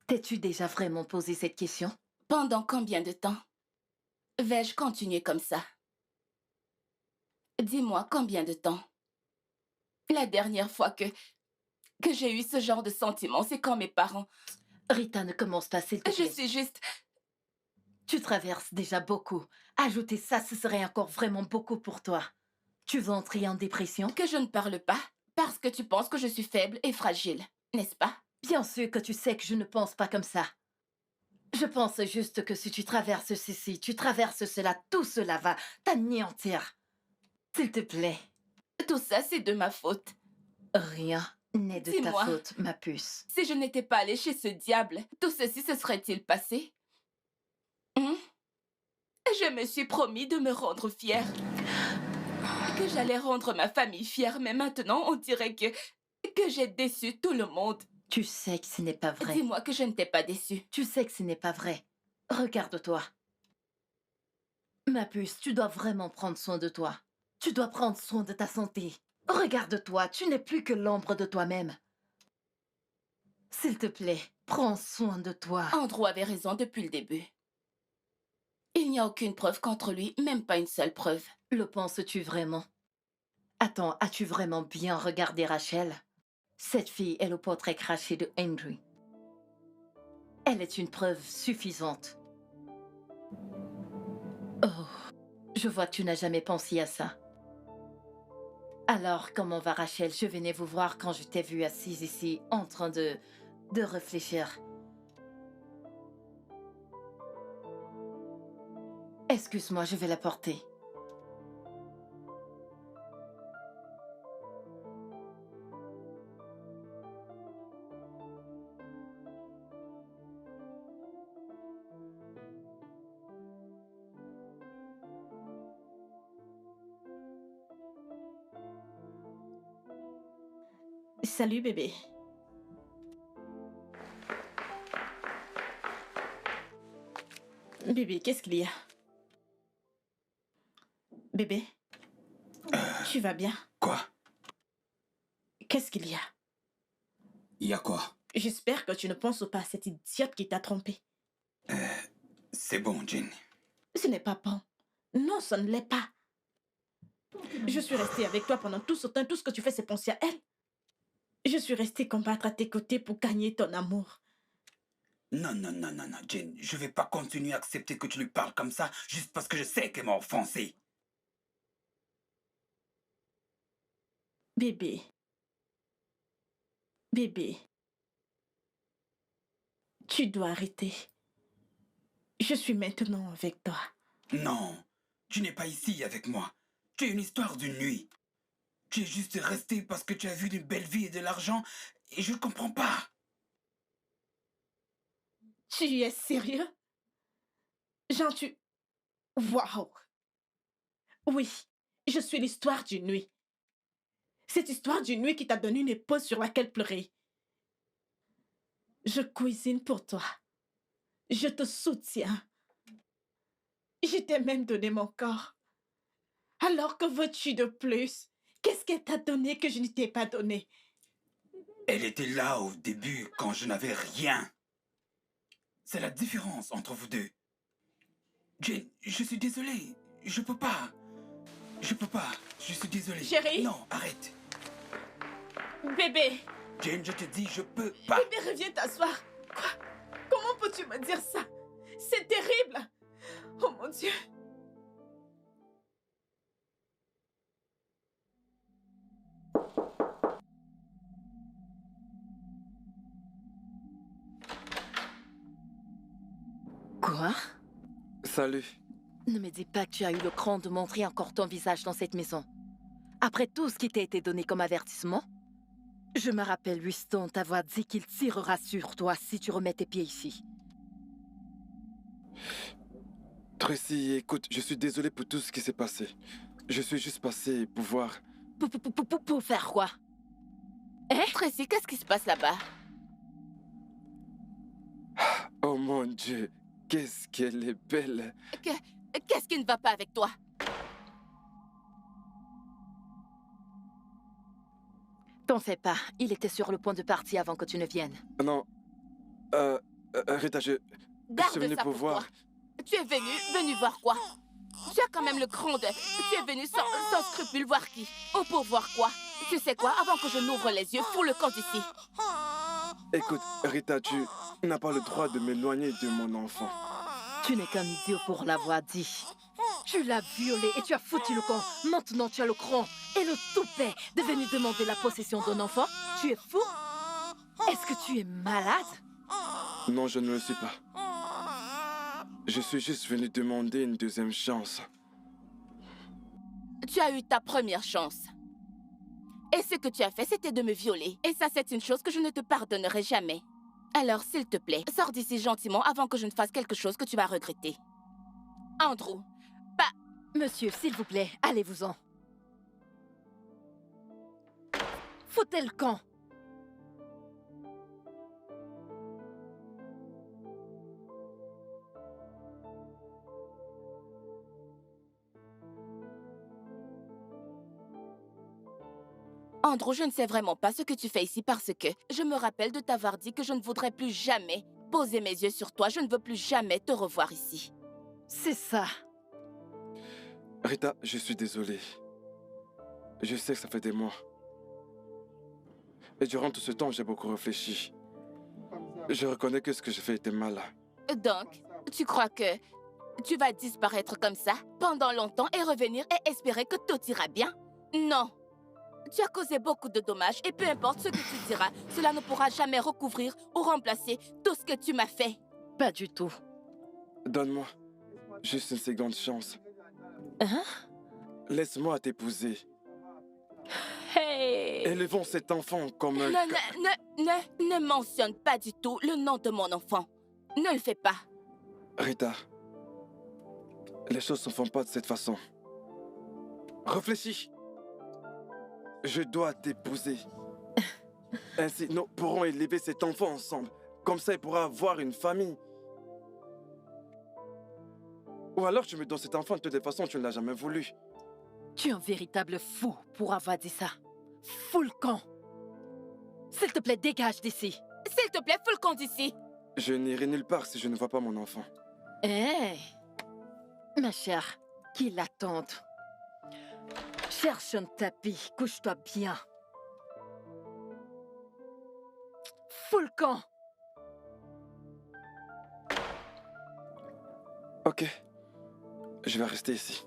T'es-tu déjà vraiment posé cette question? Pendant combien de temps vais-je continuer comme ça? Dis-moi combien de temps? La dernière fois que j'ai eu ce genre de sentiment, c'est quand mes parents... Rita, ne commence pas, s'il te Je plaît. suis juste... Tu traverses déjà beaucoup. Ajouter ça, ce serait encore vraiment beaucoup pour toi. Tu veux entrer en dépression? Que je ne parle pas parce que tu penses que je suis faible et fragile, n'est-ce pas? Bien sûr que tu sais que je ne pense pas comme ça. Je pense juste que si tu traverses ceci, tu traverses cela, tout cela va t'anéantir. S'il te plaît. Tout ça, c'est de ma faute. Rien n'est de ta Dis-moi. faute, ma puce. Si je n'étais pas allée chez ce diable, tout ceci se serait-il passé? Je me suis promis de me rendre fière. Que j'allais rendre ma famille fière, mais maintenant, on dirait que j'ai déçu tout le monde. Tu sais que ce n'est pas vrai. Dis-moi que je ne t'ai pas déçu. Tu sais que ce n'est pas vrai. Regarde-toi. Ma puce, tu dois vraiment prendre soin de toi. Tu dois prendre soin de ta santé. Regarde-toi, tu n'es plus que l'ombre de toi-même. S'il te plaît, prends soin de toi. Andrew avait raison depuis le début. Il n'y a aucune preuve contre lui, même pas une seule preuve. Le penses-tu vraiment? Attends, as-tu vraiment bien regardé Rachel? Cette fille est le portrait craché de Andrew. Elle est une preuve suffisante. Oh, je vois que tu n'as jamais pensé à ça. Alors, comment va Rachel? Je venais vous voir quand je t'ai vue assise ici, en train de réfléchir. Excuse-moi, je vais la porter. Salut, bébé. Bébé, qu'est-ce qu'il y a? Bébé, tu vas bien? Quoi? Qu'est-ce qu'il y a? Il y a quoi? J'espère que tu ne penses pas à cette idiote qui t'a trompé. C'est bon, Jane. Ce n'est pas bon. Non, ça ne l'est pas. Je suis restée avec toi pendant tout ce temps. Tout ce que tu fais, c'est penser à elle. Je suis restée combattre à tes côtés pour gagner ton amour. Non, non, non, non, non, Jane. Je vais pas continuer à accepter que tu lui parles comme ça juste parce que je sais qu'elle m'a offensé. Bébé. Bébé. Tu dois arrêter. Je suis maintenant avec toi. Non, tu n'es pas ici avec moi. Tu es une histoire d'une nuit. Tu es juste resté parce que tu as vu une belle vie et de l'argent et je ne comprends pas. Tu es sérieux? Jean, tu... Waouh! Oui, je suis l'histoire d'une nuit. Cette histoire d'une nuit qui t'a donné une épaule sur laquelle pleurer. Je cuisine pour toi. Je te soutiens. Je t'ai même donné mon corps. Alors que veux-tu de plus? Qu'est-ce qu'elle t'a donné que je ne t'ai pas donné? Elle était là au début quand je n'avais rien. C'est la différence entre vous deux. Jane, je suis désolé. Je peux pas. Je peux pas. Je suis désolé. Chérie? Non, arrête. Bébé! Jane, je te dis, je peux pas. Bébé, reviens t'asseoir. Quoi? Comment peux-tu me dire ça? C'est terrible! Oh mon Dieu! Quoi? Salut. Ne me dis pas que tu as eu le cran de montrer encore ton visage dans cette maison. Après tout ce qui t'a été donné comme avertissement? Je me rappelle Winston t'avoir dit qu'il tirera sur toi si tu remets tes pieds ici. Tracy, écoute, je suis désolé pour tout ce qui s'est passé. Je suis juste passé pour voir... Pour faire quoi? Tracy, qu'est-ce qui se passe là-bas? Oh mon Dieu, qu'est-ce qu'elle est belle. Qu'est-ce qui ne va pas avec toi? T'en fais pas, il était sur le point de partir avant que tu ne viennes. Non. Rita, je suis Garde venu ça pour pour voir. toi. Tu es venu voir quoi? Tu as quand même le cran de... Tu es venu sans scrupule voir qui? Ou pour voir quoi? Tu sais quoi? Avant que je n'ouvre les yeux, fous le camp d'ici. Écoute, Rita, tu n'as pas le droit de m'éloigner de mon enfant. Tu n'es qu'un idiot pour l'avoir dit. Tu l'as violé et tu as foutu le camp. Maintenant tu as le cran et le toupet de venir demander la possession d'un enfant. Tu es fou? Est-ce que tu es malade? Non, je ne le suis pas. Je suis juste venu demander une deuxième chance. Tu as eu ta première chance. Et ce que tu as fait, c'était de me violer. Et ça, c'est une chose que je ne te pardonnerai jamais. Alors, s'il te plaît, sors d'ici gentiment avant que je ne fasse quelque chose que tu vas regretter. Andrew, Monsieur, s'il vous plaît, allez-vous-en. Foutez le camp. Andrew, je ne sais vraiment pas ce que tu fais ici parce que je me rappelle de t'avoir dit que je ne voudrais plus jamais poser mes yeux sur toi. Je ne veux plus jamais te revoir ici. C'est ça. Rita, je suis désolé. Je sais que ça fait des mois. Et durant tout ce temps, j'ai beaucoup réfléchi. Je reconnais que ce que j'ai fait était mal. Donc, tu crois que tu vas disparaître comme ça pendant longtemps et revenir et espérer que tout ira bien? Non. Tu as causé beaucoup de dommages et peu importe ce que tu diras, cela ne pourra jamais recouvrir ou remplacer tout ce que tu m'as fait. Pas du tout. Donne-moi juste une seconde chance. Hein? Laisse-moi t'épouser. Hey! Élevons cet enfant comme un... Ne mentionne pas du tout le nom de mon enfant. Ne le fais pas. Rita, les choses ne se font pas de cette façon. Réfléchis. Je dois t'épouser. Ainsi, nous pourrons élever cet enfant ensemble. Comme ça, il pourra avoir une famille. Ou alors tu me donnes cet enfant de toutes les façons, tu ne l'as jamais voulu. Tu es un véritable fou pour avoir dit ça. Fous le camp. S'il te plaît, dégage d'ici. S'il te plaît, fous le camp d'ici. Je n'irai nulle part si je ne vois pas mon enfant. Hé! Ma chère, qu'il attende. Cherche un tapis, couche-toi bien. Fous le camp. Ok. Je vais rester ici.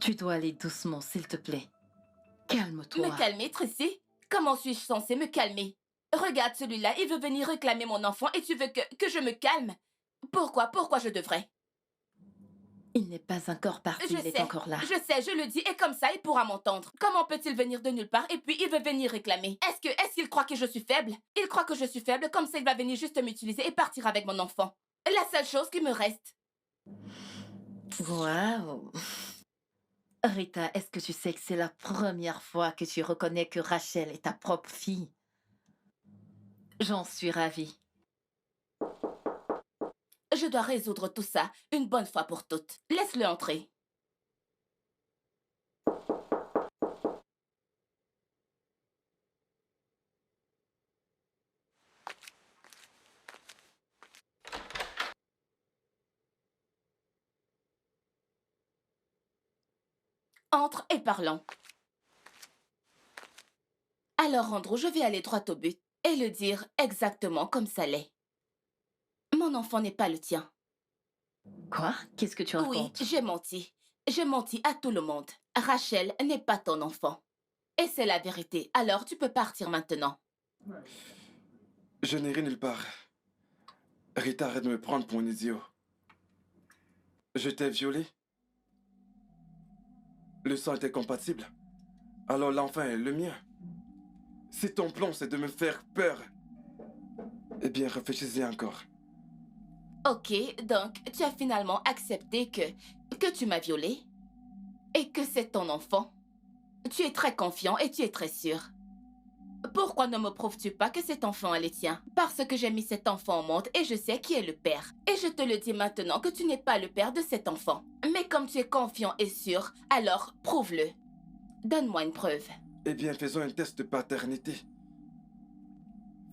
Tu dois aller doucement, s'il te plaît. Calme-toi. Me calmer, Tracy? Comment suis-je censée me calmer? Regarde celui-là, il veut venir réclamer mon enfant et tu veux que je me calme? Pourquoi je devrais? Il n'est pas encore parti, il est encore là. Je sais, je le dis et comme ça, il pourra m'entendre. Comment peut-il venir de nulle part et puis il veut venir réclamer? Est-ce qu'il croit que je suis faible? Il croit que je suis faible, comme ça il va venir juste m'utiliser et partir avec mon enfant. La seule chose qui me reste. Waouh! Rita, est-ce que tu sais que c'est la première fois que tu reconnais que Rachel est ta propre fille? J'en suis ravie. Je dois résoudre tout ça une bonne fois pour toutes. Laisse-le entrer. Entre et parlons. Alors, Andrew, je vais aller droit au but et le dire exactement comme ça l'est. Mon enfant n'est pas le tien. Quoi? Qu'est-ce que tu Oui, racontes? j'ai menti. j'ai menti à tout le monde. Rachel n'est pas ton enfant. Et c'est la vérité. Alors tu peux partir maintenant. Je n'irai nulle part. Rita, arrête de me prendre pour un idiot. Je t'ai violé. Le sang était compatible. Alors l'enfant est le mien. Si ton plan c'est de me faire peur, eh bien réfléchis-y encore. Ok, donc tu as finalement accepté que tu m'as violée et que c'est ton enfant. Tu es très confiant et tu es très sûr. Pourquoi ne me prouves-tu pas que cet enfant est le tien? Parce que j'ai mis cet enfant au monde et je sais qui est le père. Et je te le dis maintenant que tu n'es pas le père de cet enfant. Mais comme tu es confiant et sûr, alors prouve-le. Donne-moi une preuve. Eh bien, faisons un test de paternité.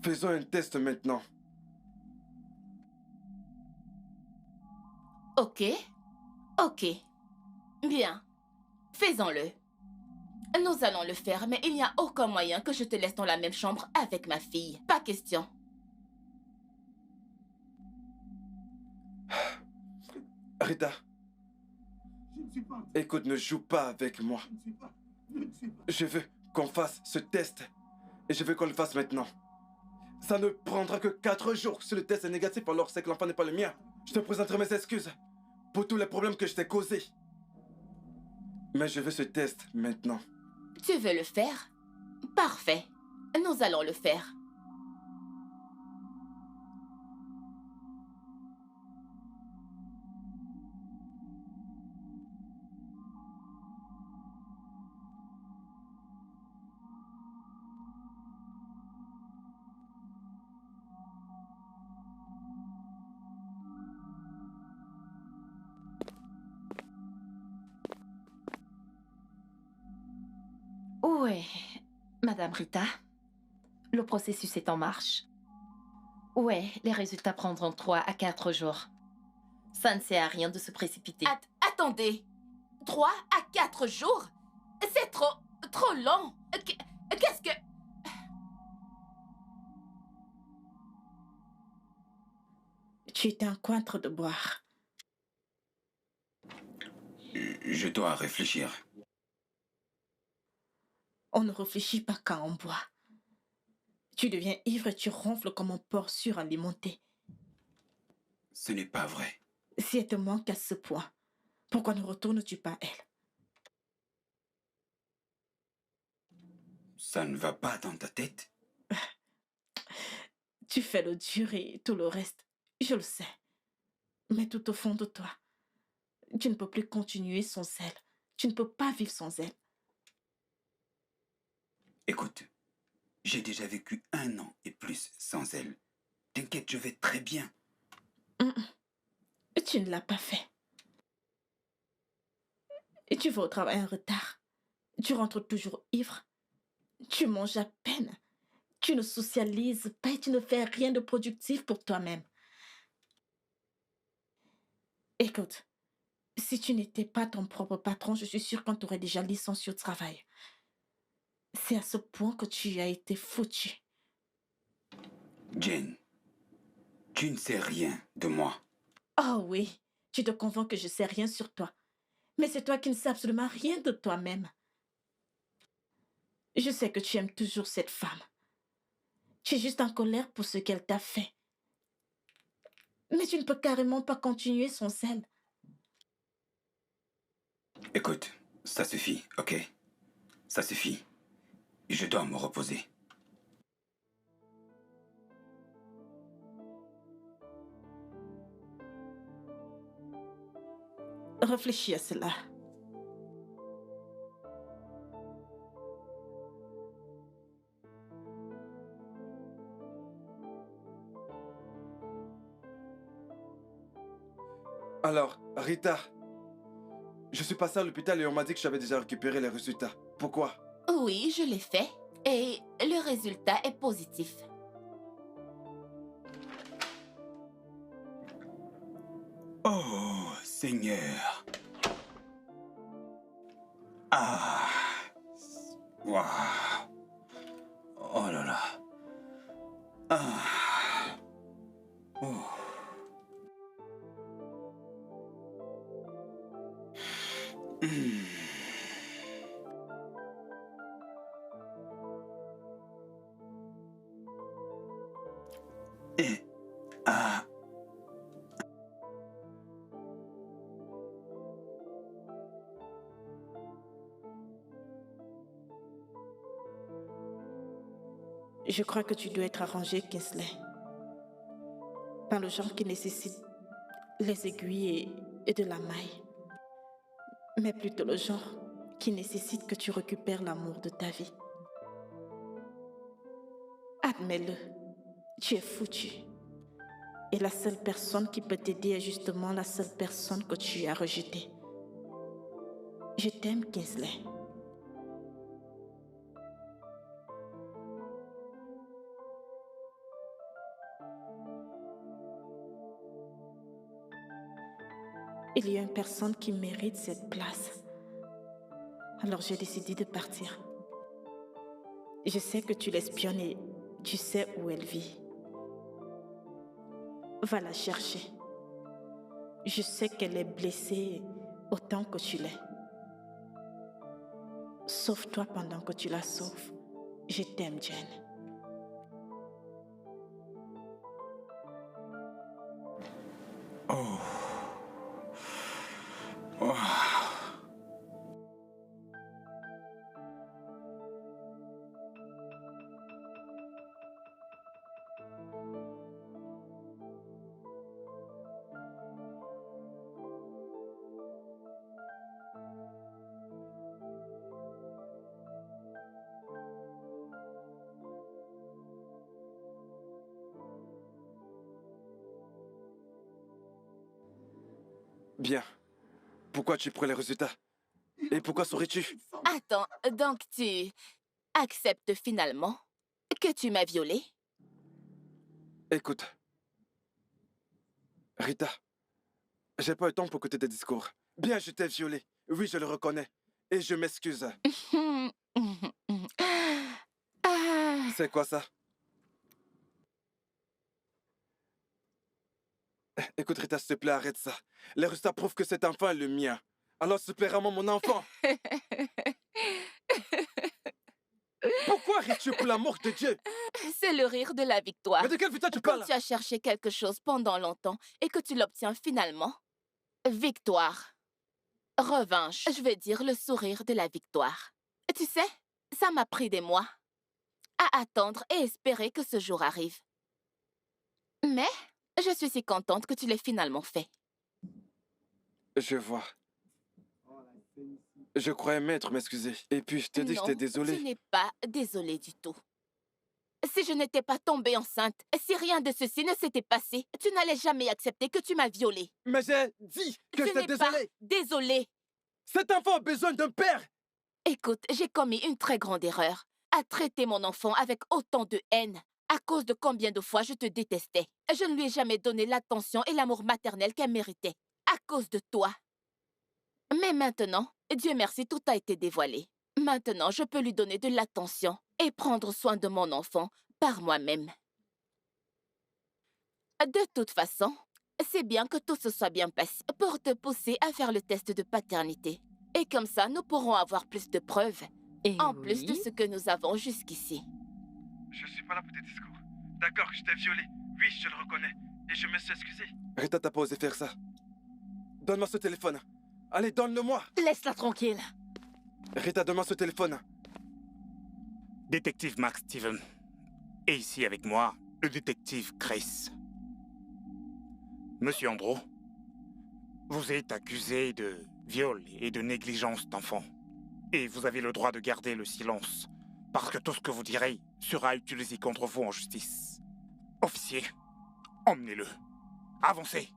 Faisons un test maintenant. Ok. Ok. Bien. Faisons-le. Nous allons le faire, mais il n'y a aucun moyen que je te laisse dans la même chambre avec ma fille. Pas question. Rita, écoute, ne joue pas avec moi. Je veux qu'on fasse ce test. Et je veux qu'on le fasse maintenant. Ça ne prendra que 4 jours. Si le test est négatif, alors c'est que l'enfant n'est pas le mien. Je te présenterai mes excuses pour tous les problèmes que je t'ai causés. Mais je veux ce test maintenant. Tu veux le faire? Parfait. Nous allons le faire. Ouais, Madame Rita, le processus est en marche. Ouais, les résultats prendront 3 à 4 jours. Ça ne sert à rien de se précipiter. Attendez. 3 à 4 jours? C'est trop long. Qu'est-ce que... Tu es un cointre de boire. Je dois réfléchir. On ne réfléchit pas quand on boit. Tu deviens ivre et tu ronfles comme un porc suralimenté. Ce n'est pas vrai. Si elle te manque à ce point, pourquoi ne retournes-tu pas à elle? Ça ne va pas dans ta tête? Tu fais le dur et tout le reste. Je le sais. Mais tout au fond de toi, tu ne peux plus continuer sans elle. Tu ne peux pas vivre sans elle. Écoute, j'ai déjà vécu 1 an et plus sans elle. T'inquiète, je vais très bien. Tu ne l'as pas fait. Et tu vas au travail en retard. Tu rentres toujours ivre. Tu manges à peine. Tu ne socialises pas et tu ne fais rien de productif pour toi-même. Écoute, si tu n'étais pas ton propre patron, je suis sûre qu'on t'aurait déjà licencié au travail. C'est à ce point que tu as été foutu. Jane, tu ne sais rien de moi. Oh oui, tu te convaincs que je sais rien sur toi. Mais c'est toi qui ne sais absolument rien de toi-même. Je sais que tu aimes toujours cette femme. Tu es juste en colère pour ce qu'elle t'a fait. Mais tu ne peux carrément pas continuer sans elle. Écoute, ça suffit, ok? Ça suffit. Je dois me reposer. Réfléchis à cela. Alors, Rita, je suis passé à l'hôpital et on m'a dit que j'avais déjà récupéré les résultats. Pourquoi? Oui, je l'ai fait. Et le résultat est positif. Oh, Seigneur. Ah. Waouh. Oh là là. Ah. Oh. Et... Ah... Je crois que tu dois être arrangé, Kingsley. Pas le genre qui nécessite les aiguilles et de la maille, mais plutôt le genre qui nécessite que tu récupères l'amour de ta vie. Admets-le, tu es foutu. Et la seule personne qui peut t'aider est justement la seule personne que tu as rejetée. Je t'aime, Kingsley. Il y a une personne qui mérite cette place. Alors j'ai décidé de partir. Je sais que tu l'espionnes et tu sais où elle vit. Va la chercher. Je sais qu'elle est blessée autant que tu l'es. Sauve-toi pendant que tu la sauves. Je t'aime, Jane. Oh. Oh. Bien. Pourquoi tu prends les résultats? Et pourquoi souris-tu? Attends, donc tu acceptes finalement que tu m'as violée? Écoute. Rita, j'ai pas le temps pour écouter tes discours. Bien, je t'ai violée. Oui, je le reconnais. Et je m'excuse. Ah, C'est quoi ça? Écoute, Rita, s'il te plaît, arrête ça. Les résultats prouvent que cet enfant est le mien. Alors, s'il te plaît, rends-moi mon enfant. Pourquoi ris-tu pour l'amour de Dieu? c'est le rire de la victoire. Mais de quelle victoire tu Quand parles? tu as cherché quelque chose pendant longtemps et que tu l'obtiens finalement, victoire. Revanche, je veux dire le sourire de la victoire. Tu sais, ça m'a pris des mois à attendre et espérer que ce jour arrive. Mais je suis si contente que tu l'aies finalement fait. Je vois. Je croyais m'être m'excuser. Et puis, je t'ai dit que Non, j'étais désolé. tu n'es pas désolée du tout. Si je n'étais pas tombée enceinte, si rien de ceci ne s'était passé, tu n'allais jamais accepter que tu m'as violée. Mais j'ai dit que Tu j'étais n'es pas désolé. désolée. Cet enfant a besoin d'un père. Écoute, j'ai commis une très grande erreur. À traiter mon enfant avec autant de haine. À cause de combien de fois je te détestais. Je ne lui ai jamais donné l'attention et l'amour maternel qu'elle méritait. À cause de toi. Mais maintenant, Dieu merci, tout a été dévoilé. Maintenant, je peux lui donner de l'attention et prendre soin de mon enfant par moi-même. De toute façon, c'est bien que tout se soit bien passé pour te pousser à faire le test de paternité. Et comme ça, nous pourrons avoir plus de preuves, Et en plus de oui. ce que nous avons jusqu'ici. Je suis pas là pour tes discours. D'accord que je t'ai violé. Oui, je le reconnais. Et je me suis excusé. Rita, t'as pas osé faire ça. Donne-moi ce téléphone. Allez, donne-le-moi. Laisse-la tranquille. Rita, donne-moi ce téléphone. Détective Mark Steven. Et ici avec moi, le détective Chris. Monsieur Andro, vous êtes accusé de viol et de négligence d'enfant. Et vous avez le droit de garder le silence, parce que tout ce que vous direz sera utilisé contre vous en justice. Officier, emmenez-le. Avancez.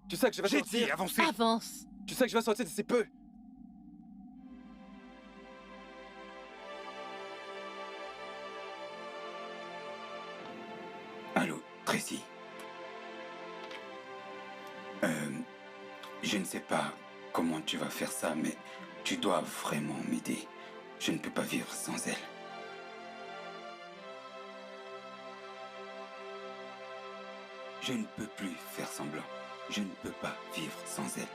Tu sais que je vais J'ai dit sortir. avancez. Avance. Tu sais que je vais sortir d'ici peu. Allô, Tracy. Je ne sais pas comment tu vas faire ça, mais tu dois vraiment m'aider. Je ne peux pas vivre sans elle. Je ne peux plus faire semblant. Je ne peux pas vivre sans elle.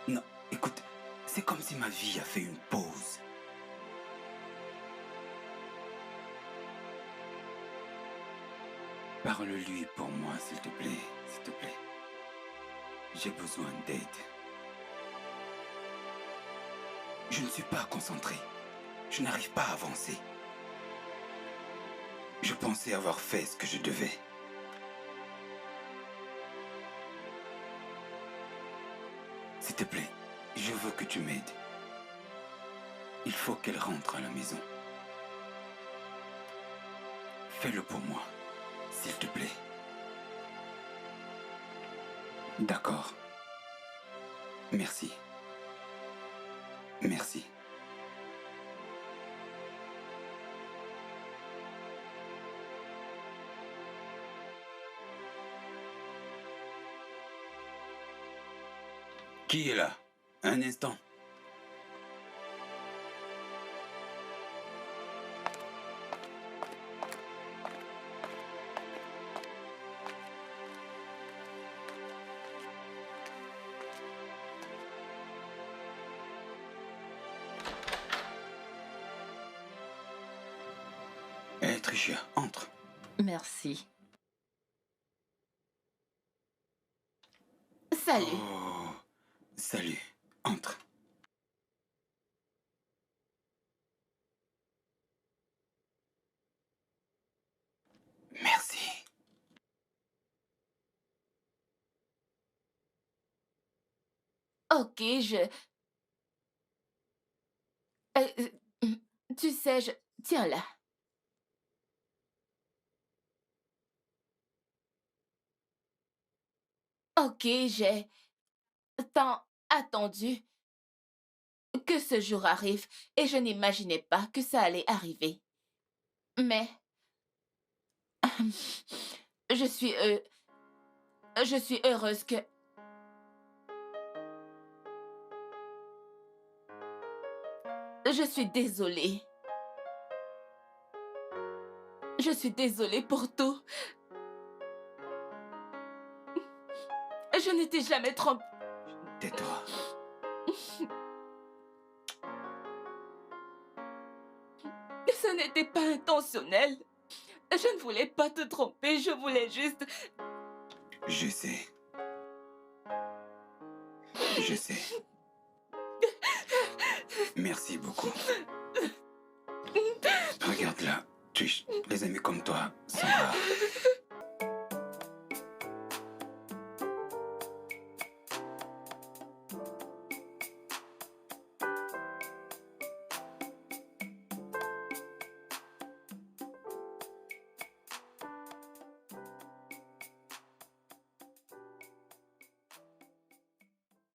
Non, écoute, c'est comme si ma vie a fait une pause. Parle-lui pour moi, s'il te plaît, s'il te plaît. J'ai besoin d'aide. Je ne suis pas concentré. Je n'arrive pas à avancer. Je pensais avoir fait ce que je devais. S'il te plaît, je veux que tu m'aides. Il faut qu'elle rentre à la maison. Fais-le pour moi, s'il te plaît. D'accord. Merci. Merci. Qui est là? Un instant. Hé, Tricia, entre. Merci. Salut. Oh, salut. Entre. Merci. Ok, euh, euh, tu sais, tiens là. Ok, j'ai tant attendu que ce jour arrive et je n'imaginais pas que ça allait arriver. Mais je suis, je suis heureuse que... Je suis désolée. Je suis désolée pour tout. Je n'étais jamais trompée. Tais-toi. Ce n'était pas intentionnel. Je ne voulais pas te tromper, je voulais juste... Je sais. Je sais. Merci beaucoup. Regarde là, Trish, les amis comme toi sont rares.